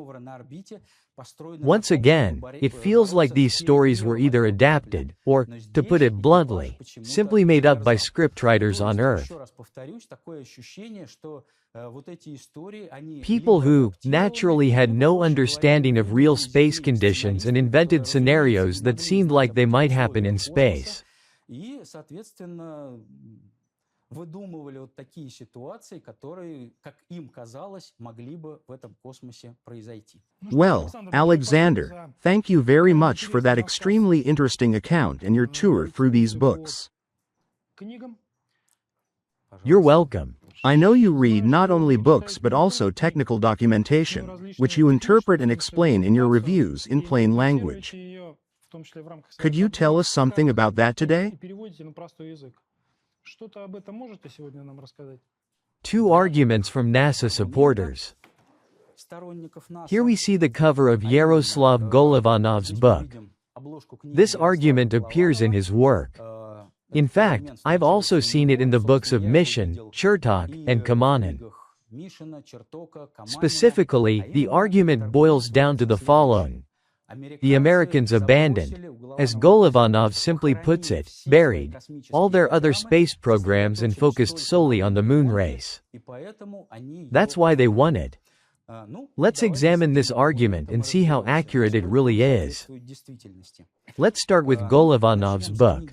Once again, it feels like these stories were either adapted, or, to put it bluntly, simply made up by scriptwriters on Earth. People who, naturally had no understanding of real space conditions and invented scenarios that seemed like they might happen in space. Выдумывали вот такие ситуации, которые, как им казалось, могли бы в этом космосе произойти. Well, Alexander, thank you very much for that extremely interesting account and your tour through these books. You're welcome. I know you read not only books but also technical documentation, which you interpret and explain in your reviews in plain language. Could you tell us something about that today? Two arguments from NASA supporters. Here we see the cover of Yaroslav Golovanov's book. This argument appears in his work. In fact, I've also seen it in the books of Mission, Chertok, and Kamanin. Specifically, the argument boils down to the following. The Americans abandoned, as Golovanov simply puts it, buried, all their other space programs and focused solely on the moon race. That's why they won it. Let's examine this argument and see how accurate it really is. Let's start with Golovanov's book.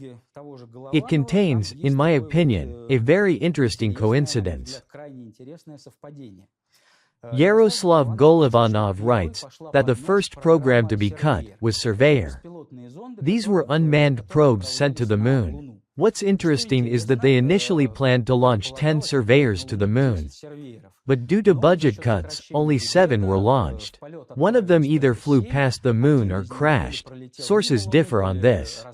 It contains, in my opinion, a very interesting coincidence. Yaroslav Golovanov writes that the first program to be cut was Surveyor. These were unmanned probes sent to the moon. What's interesting is that they initially planned to launch 10 surveyors to the moon. But due to budget cuts, only 7 were launched. One of them either flew past the moon or crashed. Sources differ on this.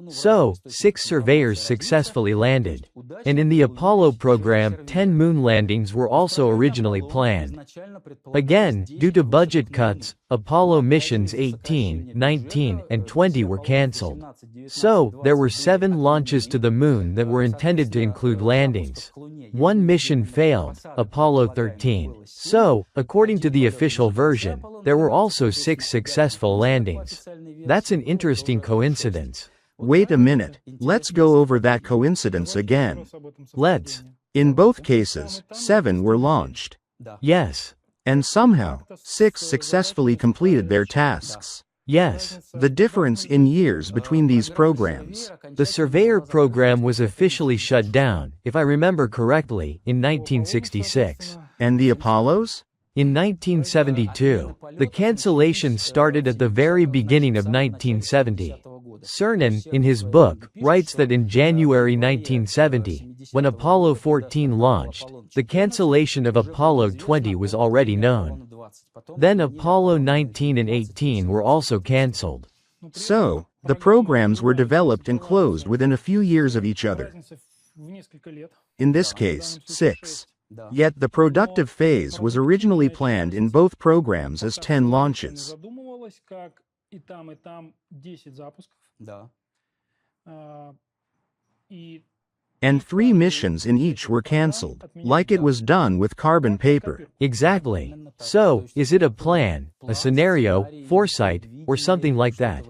So, 6 surveyors successfully landed. And in the Apollo program, 10 moon landings were also originally planned. Again, due to budget cuts, Apollo missions 18, 19, and 20 were cancelled. So, there were 7 launches to the moon that were intended to include landings. One mission failed, Apollo 13. So, according to the official version, there were also 6 successful landings. That's an interesting coincidence. Wait a minute, let's go over that coincidence again. Let's. In both cases, 7 were launched. Yes. And somehow, 6 successfully completed their tasks. Yes. The difference in years between these programs. The Surveyor program was officially shut down, if I remember correctly, in 1966. And the Apollos? In 1972. The cancellation started at the very beginning of 1970. Cernan, in his book, writes that in January 1970, when Apollo 14 launched, the cancellation of Apollo 20 was already known. Then Apollo 19 and 18 were also cancelled. So, the programs were developed and closed within a few years of each other. In this case, 6. Yet the productive phase was originally planned in both programs as 10 launches. And 3 missions in each were cancelled, like it was done with carbon paper. Exactly. So, is it a plan, a scenario, foresight, or something like that?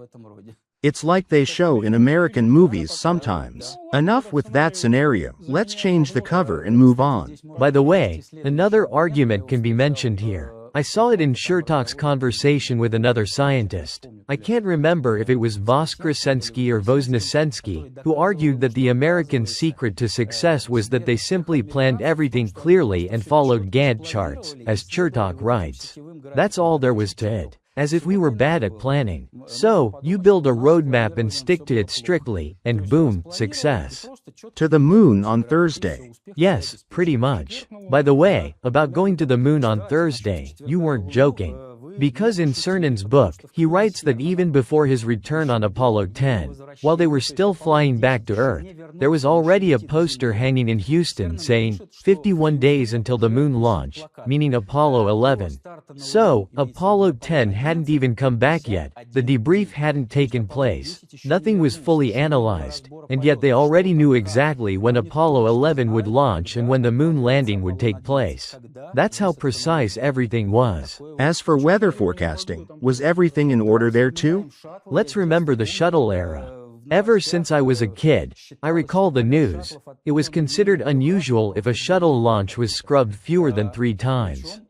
It's like they show in American movies sometimes. Enough with that scenario, let's change the cover and move on. By the way, another argument can be mentioned here. I saw it in Chertok's conversation with another scientist. I can't remember if it was Voskresensky or Voznesensky, who argued that the Americans' secret to success was that they simply planned everything clearly and followed Gantt charts, as Chertok writes. That's all there was to it. As if we were bad at planning. So, you build a roadmap and stick to it strictly, and boom, success. To the moon on Thursday. Yes, pretty much. By the way, about going to the moon on Thursday, you weren't joking. Because in Cernan's book, he writes that even before his return on Apollo 10, while they were still flying back to Earth, there was already a poster hanging in Houston saying, 51 days until the moon launch, meaning Apollo 11. So, Apollo 10 hadn't even come back yet, the debrief hadn't taken place, nothing was fully analyzed, and yet they already knew exactly when Apollo 11 would launch and when the moon landing would take place. That's how precise everything was. As for weather forecasting, was everything in order there too? Let's remember the shuttle era. Ever since I was a kid, I recall the news. It was considered unusual if a shuttle launch was scrubbed fewer than 3 times.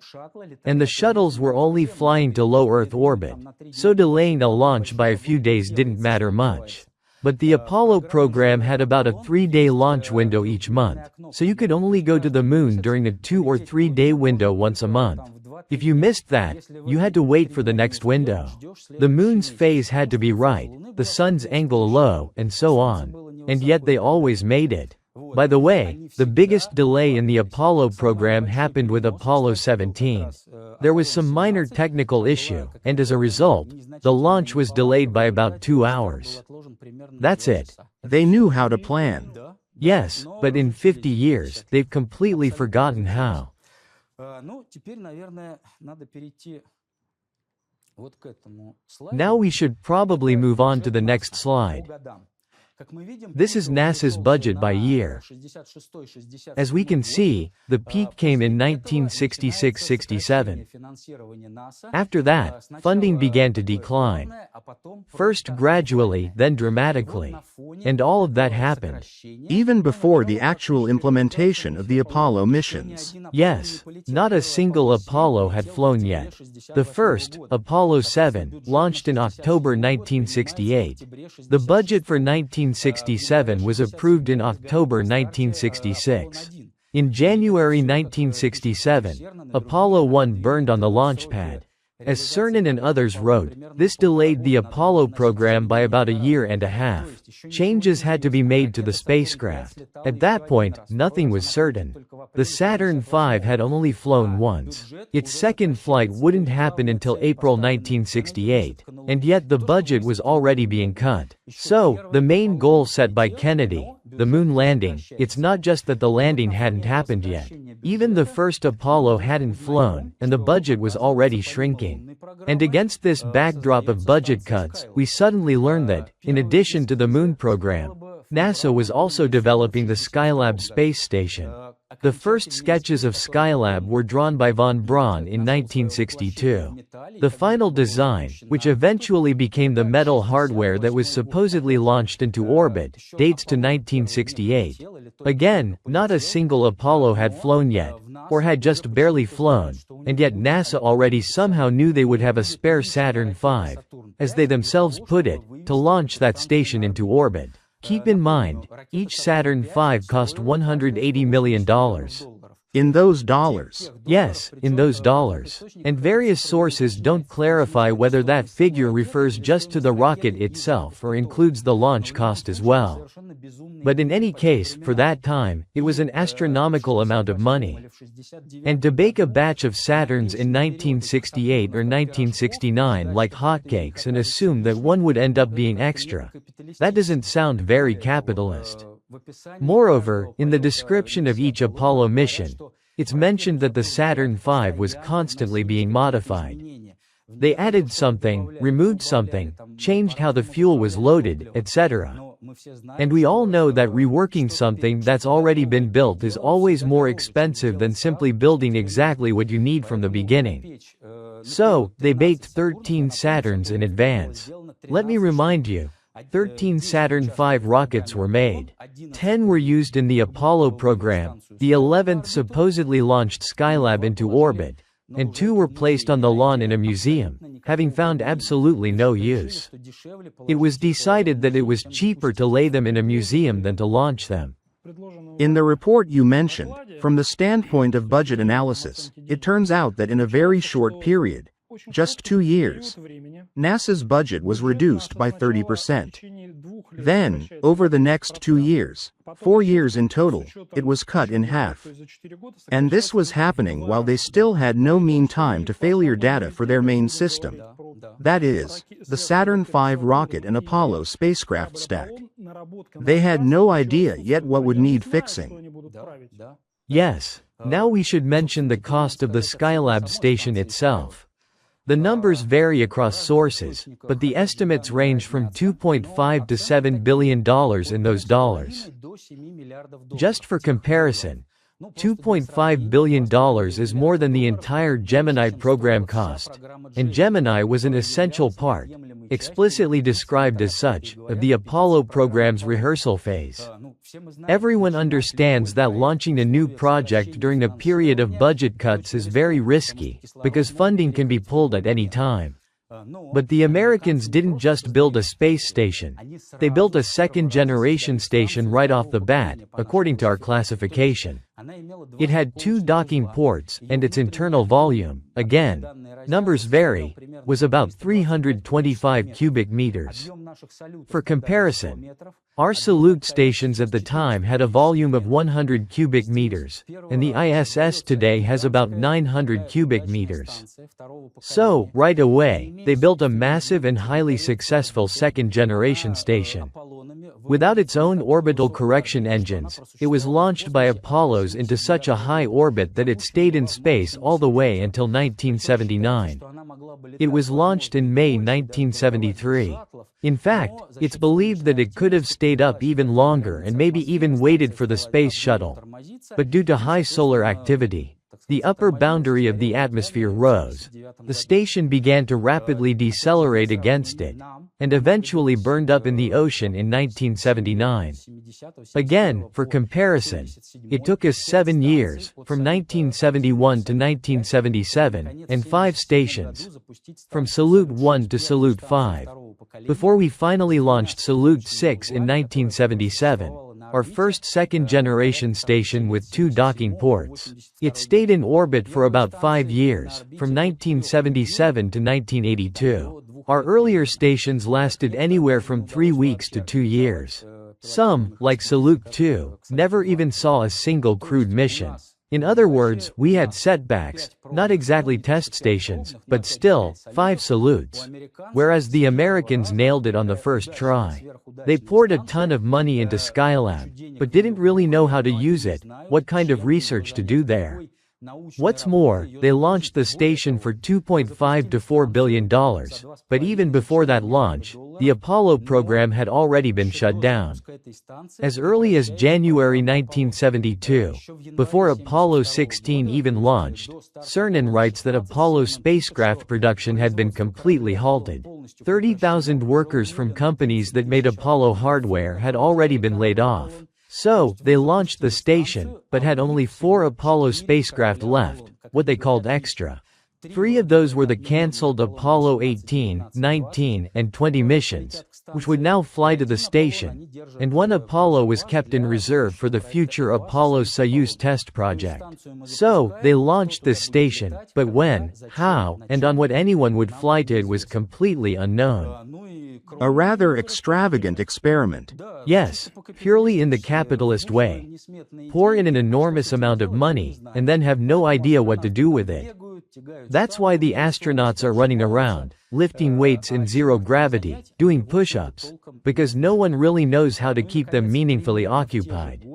And the shuttles were only flying to low Earth orbit, so delaying a launch by a few days didn't matter much. But the Apollo program had about a 3-day launch window each month, so you could only go to the moon during a 2 or 3-day window once a month. If you missed that, you had to wait for the next window. The moon's phase had to be right, the sun's angle low, and so on. And yet they always made it. By the way, the biggest delay in the Apollo program happened with Apollo 17. There was some minor technical issue, and as a result, the launch was delayed by about 2 hours. That's it. They knew how to plan. Yes, but in 50 years, they've completely forgotten how. Now we should probably move on to the next slide. This is NASA's budget by year. As we can see, the peak came in 1966-67. After that, funding began to decline. First gradually, then dramatically. And all of that happened even before the actual implementation of the Apollo missions. Yes, not a single Apollo had flown yet. The first, Apollo 7, launched in October 1968. The budget for 1967 was approved in October 1966. In January 1967, Apollo 1 burned on the launch pad. As Cernan and others wrote, this delayed the Apollo program by about a year and a half. Changes had to be made to the spacecraft. At that point, nothing was certain. The Saturn V had only flown once. Its second flight wouldn't happen until April 1968, and yet the budget was already being cut. So, the main goal set by Kennedy, the moon landing, it's not just that the landing hadn't happened yet. Even the first Apollo hadn't flown, and the budget was already shrinking. And against this backdrop of budget cuts, we suddenly learned that, in addition to the moon program, NASA was also developing the Skylab space station. The first sketches of Skylab were drawn by von Braun in 1962. The final design, which eventually became the metal hardware that was supposedly launched into orbit, dates to 1968. Again, not a single Apollo had flown yet, or had just barely flown, and yet NASA already somehow knew they would have a spare Saturn V, as they themselves put it, to launch that station into orbit. Keep in mind, each Saturn V cost $180 million. In those dollars. Yes, in those dollars. And various sources don't clarify whether that figure refers just to the rocket itself or includes the launch cost as well. But in any case, for that time, it was an astronomical amount of money. And to bake a batch of Saturns in 1968 or 1969 like hotcakes and assume that one would end up being extra, that doesn't sound very capitalist. Moreover, in the description of each Apollo mission, it's mentioned that the Saturn V was constantly being modified. They added something, removed something, changed how the fuel was loaded, etc. And we all know that reworking something that's already been built is always more expensive than simply building exactly what you need from the beginning. So, they baked 13 Saturns in advance. Let me remind you, 13 Saturn V rockets were made. 10 were used in the Apollo program, the 11th supposedly launched Skylab into orbit, and 2 were placed on the lawn in a museum, having found absolutely no use. It was decided that it was cheaper to lay them in a museum than to launch them. In the report you mentioned, from the standpoint of budget analysis, it turns out that in a very short period, just 2 years, NASA's budget was reduced by 30%. Then, over the next 2 years, 4 years in total, it was cut in half. And this was happening while they still had no mean time to failure data for their main system. That is, the Saturn V rocket and Apollo spacecraft stack. They had no idea yet what would need fixing. Yes, now we should mention the cost of the Skylab station itself. The numbers vary across sources, but the estimates range from $2.5 to $7 billion in those dollars. Just for comparison, $2.5 billion is more than the entire Gemini program cost, and Gemini was an essential part, explicitly described as such, of the Apollo program's rehearsal phase. Everyone understands that launching a new project during a period of budget cuts is very risky, because funding can be pulled at any time. But the Americans didn't just build a space station. They built a second-generation station right off the bat, according to our classification. It had 2 docking ports, and its internal volume, again, numbers vary, was about 325 cubic meters. For comparison, our Salute stations at the time had a volume of 100 cubic meters, and the ISS today has about 900 cubic meters. So, right away, they built a massive and highly successful second-generation station. Without its own orbital correction engines, it was launched by Apollos into such a high orbit that it stayed in space all the way until 1979. It was launched in May 1973. In fact, it's believed that it could have stayed up even longer and maybe even waited for the space shuttle. But due to high solar activity, the upper boundary of the atmosphere rose. The station began to rapidly decelerate against it, and eventually burned up in the ocean in 1979. Again, for comparison, it took us 7 years, from 1971 to 1977, and 5 stations, from Salute 1 to Salute 5, before we finally launched Salute 6 in 1977. Our first second-generation station with 2 docking ports. It stayed in orbit for about 5 years, from 1977 to 1982. Our earlier stations lasted anywhere from 3 weeks to 2 years. Some, like Salute 2, never even saw a single crewed mission. In other words, we had setbacks, not exactly test stations, but still, 5 salutes. Whereas the Americans nailed it on the first try. They poured a ton of money into Skylab, but didn't really know how to use it, what kind of research to do there. What's more, they launched the station for $2.5 to $4 billion, but even before that launch, the Apollo program had already been shut down. As early as January 1972, before Apollo 16 even launched, Cernan writes that Apollo spacecraft production had been completely halted. 30,000 workers from companies that made Apollo hardware had already been laid off. So, they launched the station, but had only 4 Apollo spacecraft left, what they called extra. 3 of those were the cancelled Apollo 18, 19, and 20 missions, which would now fly to the station, and 1 Apollo was kept in reserve for the future Apollo-Soyuz test project. So, they launched this station, but when, how, and on what anyone would fly to it was completely unknown. A rather extravagant experiment. Yes, purely in the capitalist way. Pour in an enormous amount of money, and then have no idea what to do with it. That's why the astronauts are running around, lifting weights in zero gravity, doing push-ups, because no one really knows how to keep them meaningfully occupied.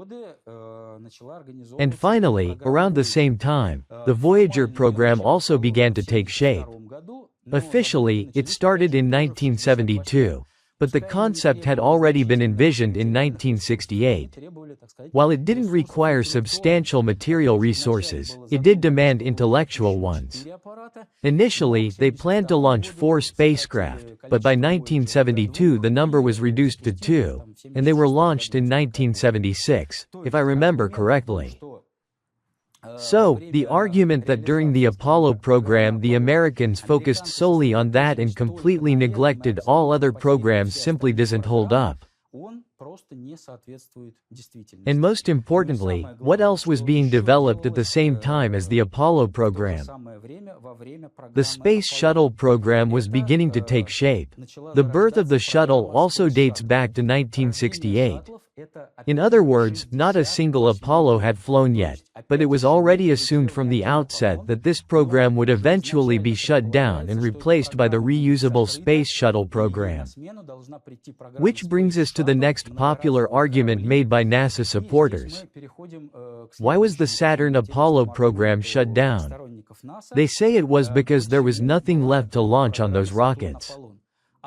And finally, around the same time, the Voyager program also began to take shape. Officially, it started in 1972, but the concept had already been envisioned in 1968. While it didn't require substantial material resources, it did demand intellectual ones. Initially, they planned to launch 4 spacecraft, but by 1972 the number was reduced to 2, and they were launched in 1976, if I remember correctly. So, the argument that during the Apollo program the Americans focused solely on that and completely neglected all other programs simply doesn't hold up. просто не соответствует действительности. And most importantly, what else was being developed at the same time as the Apollo program? The Space Shuttle program was beginning to take shape. The birth of the shuttle also dates back to 1968. In other words, not a single Apollo had flown yet, but it was already assumed from the outset that this program would eventually be shut down and replaced by the reusable Space Shuttle program. Which brings us to the next popular argument made by NASA supporters. Why was the Saturn Apollo program shut down? They say it was because there was nothing left to launch on those rockets.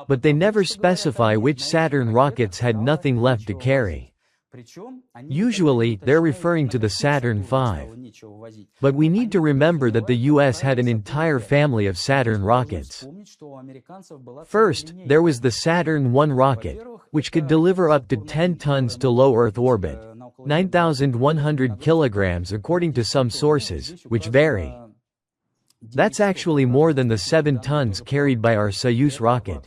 But they never specify which Saturn rockets had nothing left to carry. Usually, they're referring to the Saturn V. But we need to remember that the US had an entire family of Saturn rockets. First, there was the Saturn I rocket, which could deliver up to 10 tons to low Earth orbit, 9,100 kilograms according to some sources, which vary. That's actually more than the 7 tons carried by our Soyuz rocket.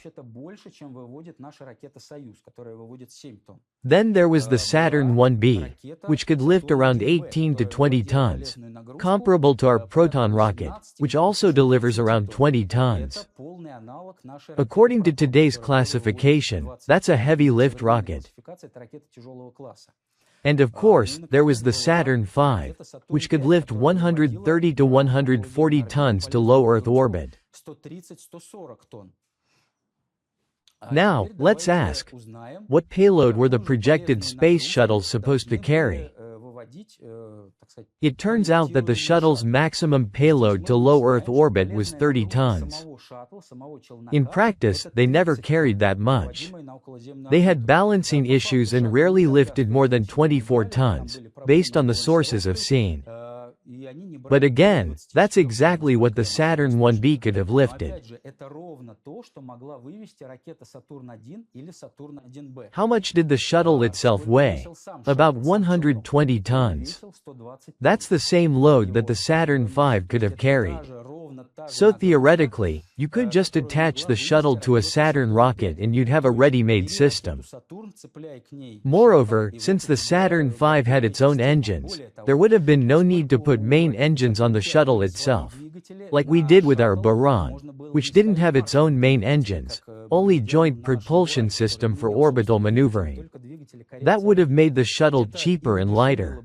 Then there was the Saturn 1B, which could lift around 18 to 20 tons, comparable to our Proton rocket, which also delivers around 20 tons. According to today's classification, that's a heavy lift rocket. And of course, there was the Saturn V, which could lift 130 to 140 tons to low Earth orbit. Now, let's ask, what payload were the projected space shuttles supposed to carry? It turns out that the shuttle's maximum payload to low Earth orbit was 30 tons. In practice, they never carried that much. They had balancing issues and rarely lifted more than 24 tons, based on the sources I've seen. But again, that's exactly what the Saturn 1B could have lifted. How much did the shuttle itself weigh? About 120 tons. That's the same load that the Saturn V could have carried. So theoretically, you could just attach the shuttle to a Saturn rocket and you'd have a ready-made system. Moreover, since the Saturn V had its own engines, there would have been no need to put main engines on the shuttle itself, like we did with our Buran, which didn't have its own main engines, only joint propulsion system for orbital maneuvering. That would have made the shuttle cheaper and lighter.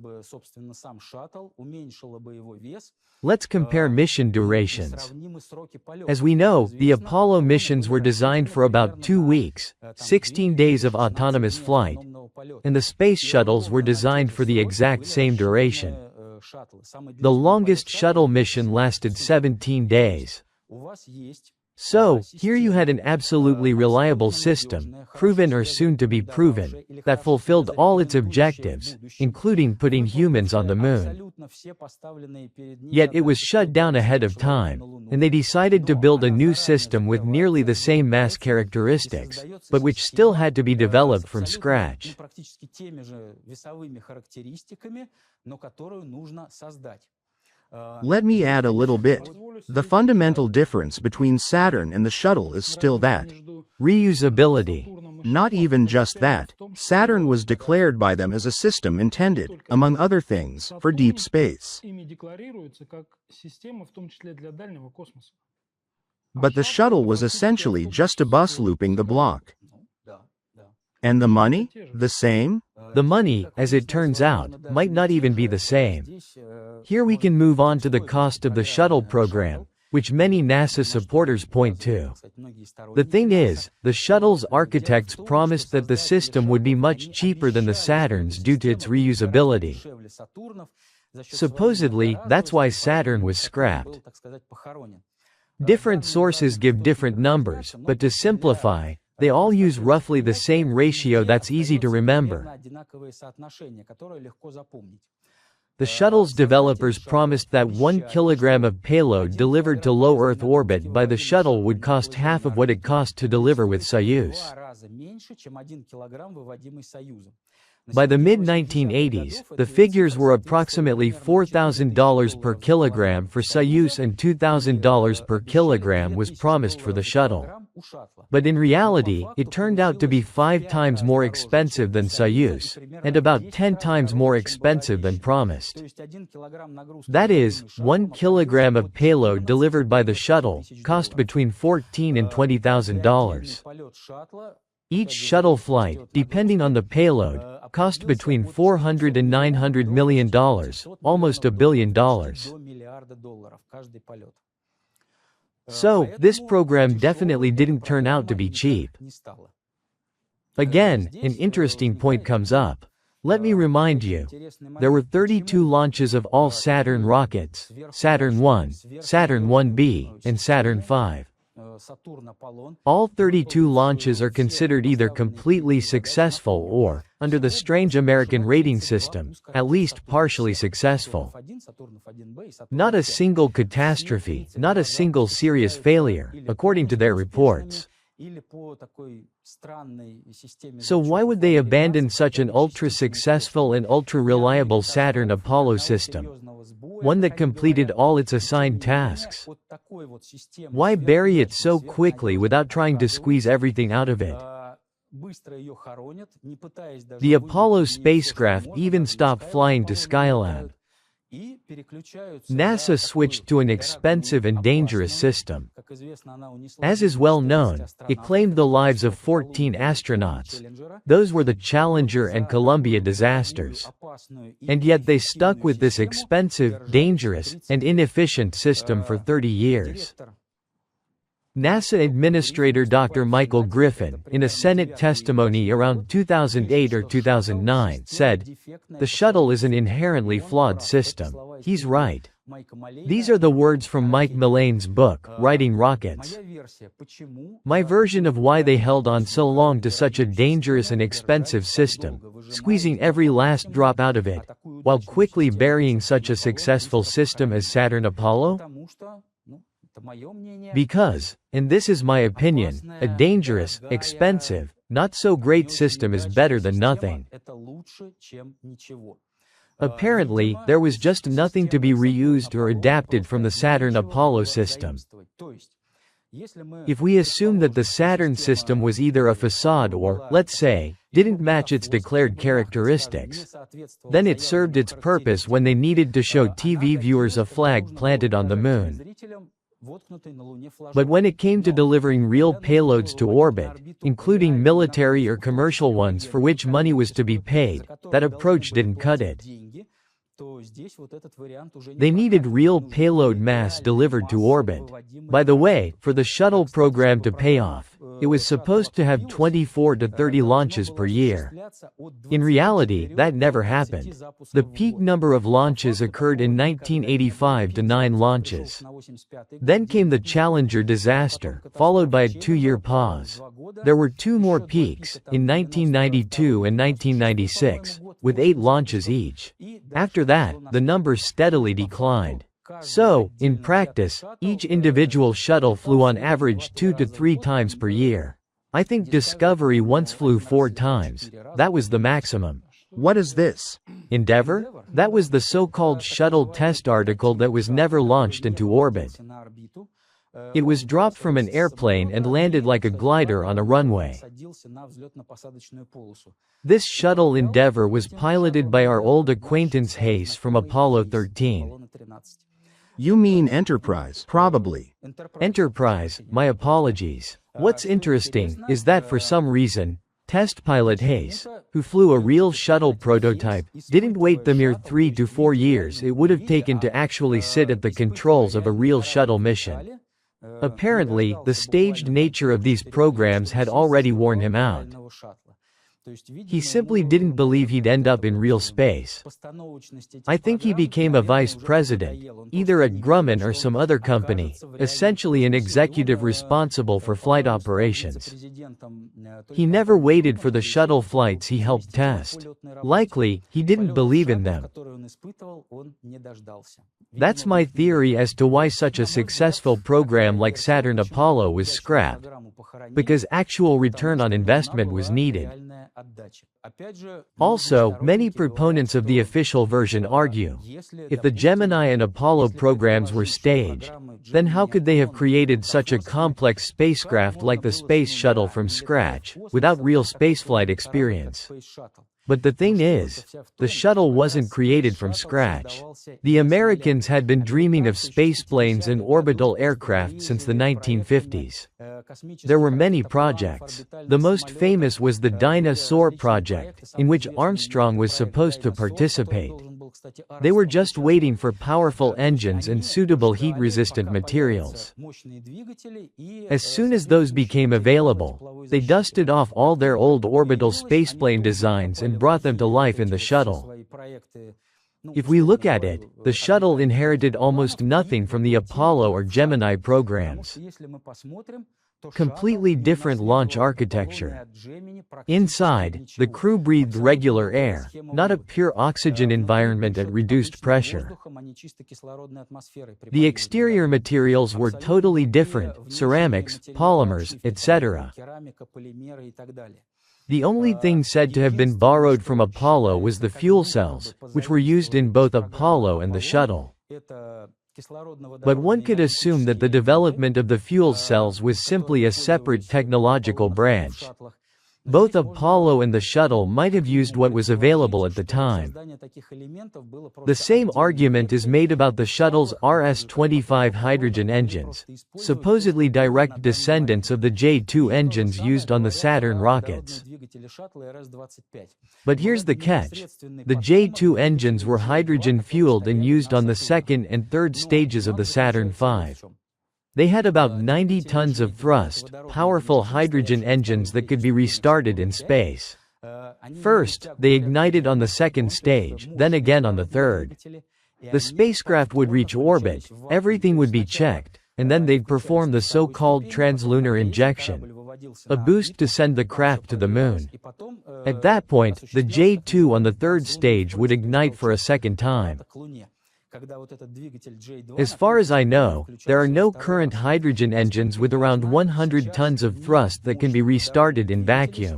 Let's compare mission durations. As we know, the Apollo missions were designed for about 2 weeks, 16 days of autonomous flight, and the space shuttles were designed for the exact same duration. The longest shuttle mission lasted 17 days. So, here you had an absolutely reliable system, proven or soon to be proven, that fulfilled all its objectives, including putting humans on the moon. Yet it was shut down ahead of time, and they decided to build a new system with nearly the same mass characteristics, but which still had to be developed from scratch. Let me add a little bit. The fundamental difference between Saturn and the shuttle is still that. Reusability. Not even just that, Saturn was declared by them as a system intended, among other things, for deep space. But the shuttle was essentially just a bus looping the block. And the money? The same? The money, as it turns out, might not even be the same. Here we can move on to the cost of the shuttle program, which many NASA supporters point to. The thing is, the shuttle's architects promised that the system would be much cheaper than the Saturn's due to its reusability. Supposedly, that's why Saturn was scrapped. Different sources give different numbers, but to simplify, they all use roughly the same ratio that's easy to remember. The shuttle's developers promised that 1 kilogram of payload delivered to low Earth orbit by the shuttle would cost half of what it cost to deliver with Soyuz. By the mid-1980s, the figures were approximately $4,000 per kilogram for Soyuz and $2,000 per kilogram was promised for the shuttle. But in reality, it turned out to be 5 times more expensive than Soyuz, and about 10 times more expensive than promised. That is, 1 kilogram of payload delivered by the shuttle cost between $14,000 and $20,000. Each shuttle flight, depending on the payload, cost between $400 and $900 million, almost $1 billion. So, this program definitely didn't turn out to be cheap. Again, an interesting point comes up. Let me remind you, there were 32 launches of all Saturn rockets, Saturn I, Saturn 1B, and Saturn V. All 32 launches are considered either completely successful or, under the strange American rating system, at least partially successful. Not a single catastrophe, not a single serious failure, according to their reports. So why would they abandon such an ultra-successful and ultra-reliable Saturn Apollo system? One that completed all its assigned tasks. Why bury it so quickly without trying to squeeze everything out of it? The Apollo spacecraft even stopped flying to Skylab. NASA switched to an expensive and dangerous system. As is well known, it claimed the lives of 14 astronauts. Those were the Challenger and Columbia disasters. And yet they stuck with this expensive, dangerous, and inefficient system for 30 years. NASA Administrator Dr. Michael Griffin, in a Senate testimony around 2008 or 2009, said, "The shuttle is an inherently flawed system." He's right. These are the words from Mike Mullane's book, Writing Rockets. My version of why they held on so long to such a dangerous and expensive system, squeezing every last drop out of it, while quickly burying such a successful system as Saturn Apollo? Because, and this is my opinion, a dangerous, expensive, not so great system is better than nothing. Apparently, there was just nothing to be reused or adapted from the Saturn Apollo system. If we assume that the Saturn system was either a facade or, let's say, didn't match its declared characteristics, then it served its purpose when they needed to show TV viewers a flag planted on the moon. But when it came to delivering real payloads to orbit, including military or commercial ones for which money was to be paid, that approach didn't cut it. They needed real payload mass delivered to orbit. By the way, for the shuttle program to pay off, it was supposed to have 24 to 30 launches per year. In reality, that never happened. The peak number of launches occurred in 1985 to 9 launches. Then came the Challenger disaster, followed by a 2-year pause. There were 2 more peaks, in 1992 and 1996, with 8 launches each. After that, the number steadily declined. So, in practice, each individual shuttle flew on average 2 to 3 times per year. I think Discovery once flew 4 times. That was the maximum. What is this? Endeavour? That was the so-called shuttle test article that was never launched into orbit. It was dropped from an airplane and landed like a glider on a runway. This shuttle Endeavour was piloted by our old acquaintance Hayes from Apollo 13. You mean Enterprise, probably. Enterprise, my apologies. What's interesting is that for some reason, test pilot Hayes, who flew a real shuttle prototype, didn't wait the mere 3 to 4 years it would have taken to actually sit at the controls of a real shuttle mission. Apparently, the staged nature of these programs had already worn him out. He simply didn't believe he'd end up in real space. I think he became a vice president, either at Grumman or some other company, essentially an executive responsible for flight operations. He never waited for the shuttle flights he helped test. Likely, he didn't believe in them. That's my theory as to why such a successful program like Saturn Apollo was scrapped. Because actual return on investment was needed. Also, many proponents of the official version argue, if the Gemini and Apollo programs were staged, then how could they have created such a complex spacecraft like the Space Shuttle from scratch, without real spaceflight experience? But the thing is, the shuttle wasn't created from scratch. The Americans had been dreaming of spaceplanes and orbital aircraft since the 1950s. There were many projects. The most famous was the Dinosaur project, in which Armstrong was supposed to participate. They were just waiting for powerful engines and suitable heat-resistant materials. As soon as those became available, they dusted off all their old orbital spaceplane designs and brought them to life in the shuttle. If we look at it, the shuttle inherited almost nothing from the Apollo or Gemini programs. Completely different launch architecture. Inside, the crew breathed regular air, not a pure oxygen environment at reduced pressure. The exterior materials were totally different, ceramics, polymers, etc. The only thing said to have been borrowed from Apollo was the fuel cells, which were used in both Apollo and the shuttle. But one could assume that the development of the fuel cells was simply a separate technological branch. Both Apollo and the shuttle might have used what was available at the time. The same argument is made about the shuttle's RS-25 hydrogen engines, supposedly direct descendants of the J-2 engines used on the Saturn rockets. But here's the catch. The J-2 engines were hydrogen-fueled and used on the second and third stages of the Saturn V. They had about 90 tons of thrust, powerful hydrogen engines that could be restarted in space. First, they ignited on the second stage, then again on the third. The spacecraft would reach orbit, everything would be checked, and then they'd perform the so-called translunar injection, a boost to send the craft to the moon. At that point, the J-2 on the third stage would ignite for a second time. As far as I know, there are no current hydrogen engines with around 100 tons of thrust that can be restarted in vacuum.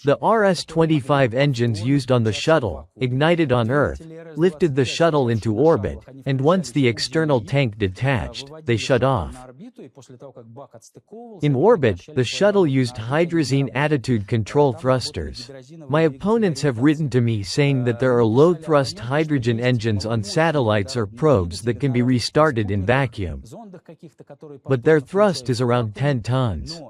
The RS-25 engines used on the shuttle, ignited on Earth, lifted the shuttle into orbit, and once the external tank detached, they shut off. In orbit, the shuttle used hydrazine attitude control thrusters. My opponents have written to me saying that there are low-thrust hydrogen engines on satellites or probes that can be restarted in vacuum. But their thrust is around 10 tons.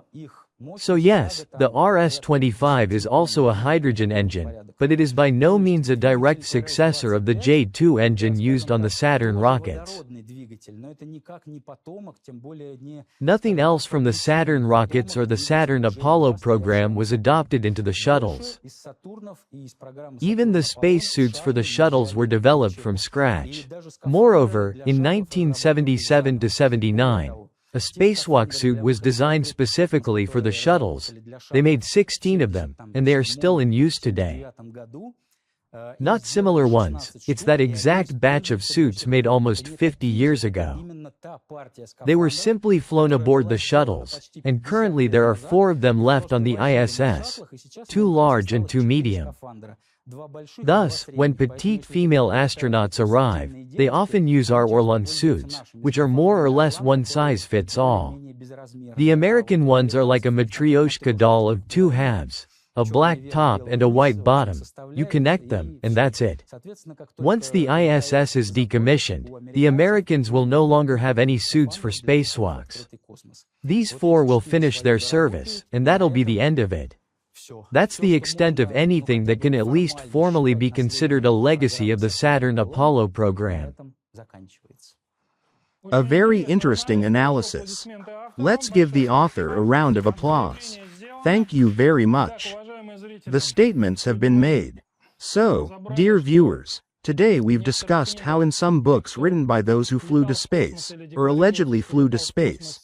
So yes, the RS-25 is also a hydrogen engine, but it is by no means a direct successor of the J-2 engine used on the Saturn rockets. Nothing else from the Saturn rockets or the Saturn Apollo program was adopted into the shuttles. Even the spacesuits for the shuttles were developed from scratch. Moreover, in 1977–79, a spacewalk suit was designed specifically for the shuttles. They made 16 of them, and they are still in use today. Not similar ones, it's that exact batch of suits made almost 50 years ago. They were simply flown aboard the shuttles, and currently there are 4 of them left on the ISS, 2 large and 2 medium. Thus, when petite female astronauts arrive, they often use our Orlan suits, which are more or less one size fits all. The American ones are like a Matryoshka doll of 2 halves, a black top and a white bottom. You connect them, and that's it. Once the ISS is decommissioned, the Americans will no longer have any suits for spacewalks. These 4 will finish their service, and that'll be the end of it. That's the extent of anything that can at least formally be considered a legacy of the Saturn Apollo program. A very interesting analysis. Let's give the author a round of applause. Thank you very much. The statements have been made. So, dear viewers, today we've discussed how in some books written by those who flew to space, or allegedly flew to space,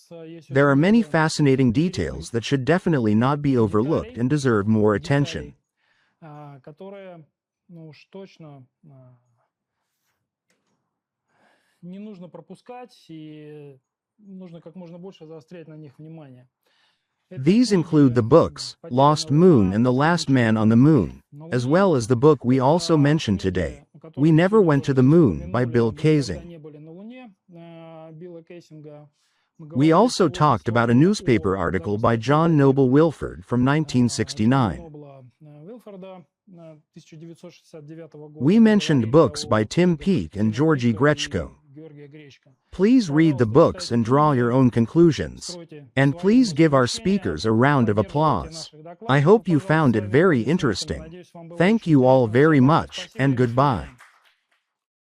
there are many fascinating details that should definitely not be overlooked and deserve more attention. Не нужно пропускать, и нужно как можно больше заострять на них внимание. These include the books, Lost Moon and The Last Man on the Moon, as well as the book we also mentioned today, We Never Went to the Moon by Bill Kaysing. We also talked about a newspaper article by John Noble Wilford from 1969. We mentioned books by Tim Peake and Georgy Grechko. Please read the books and draw your own conclusions. And please give our speakers a round of applause. I hope you found it very interesting. Thank you all very much, and goodbye.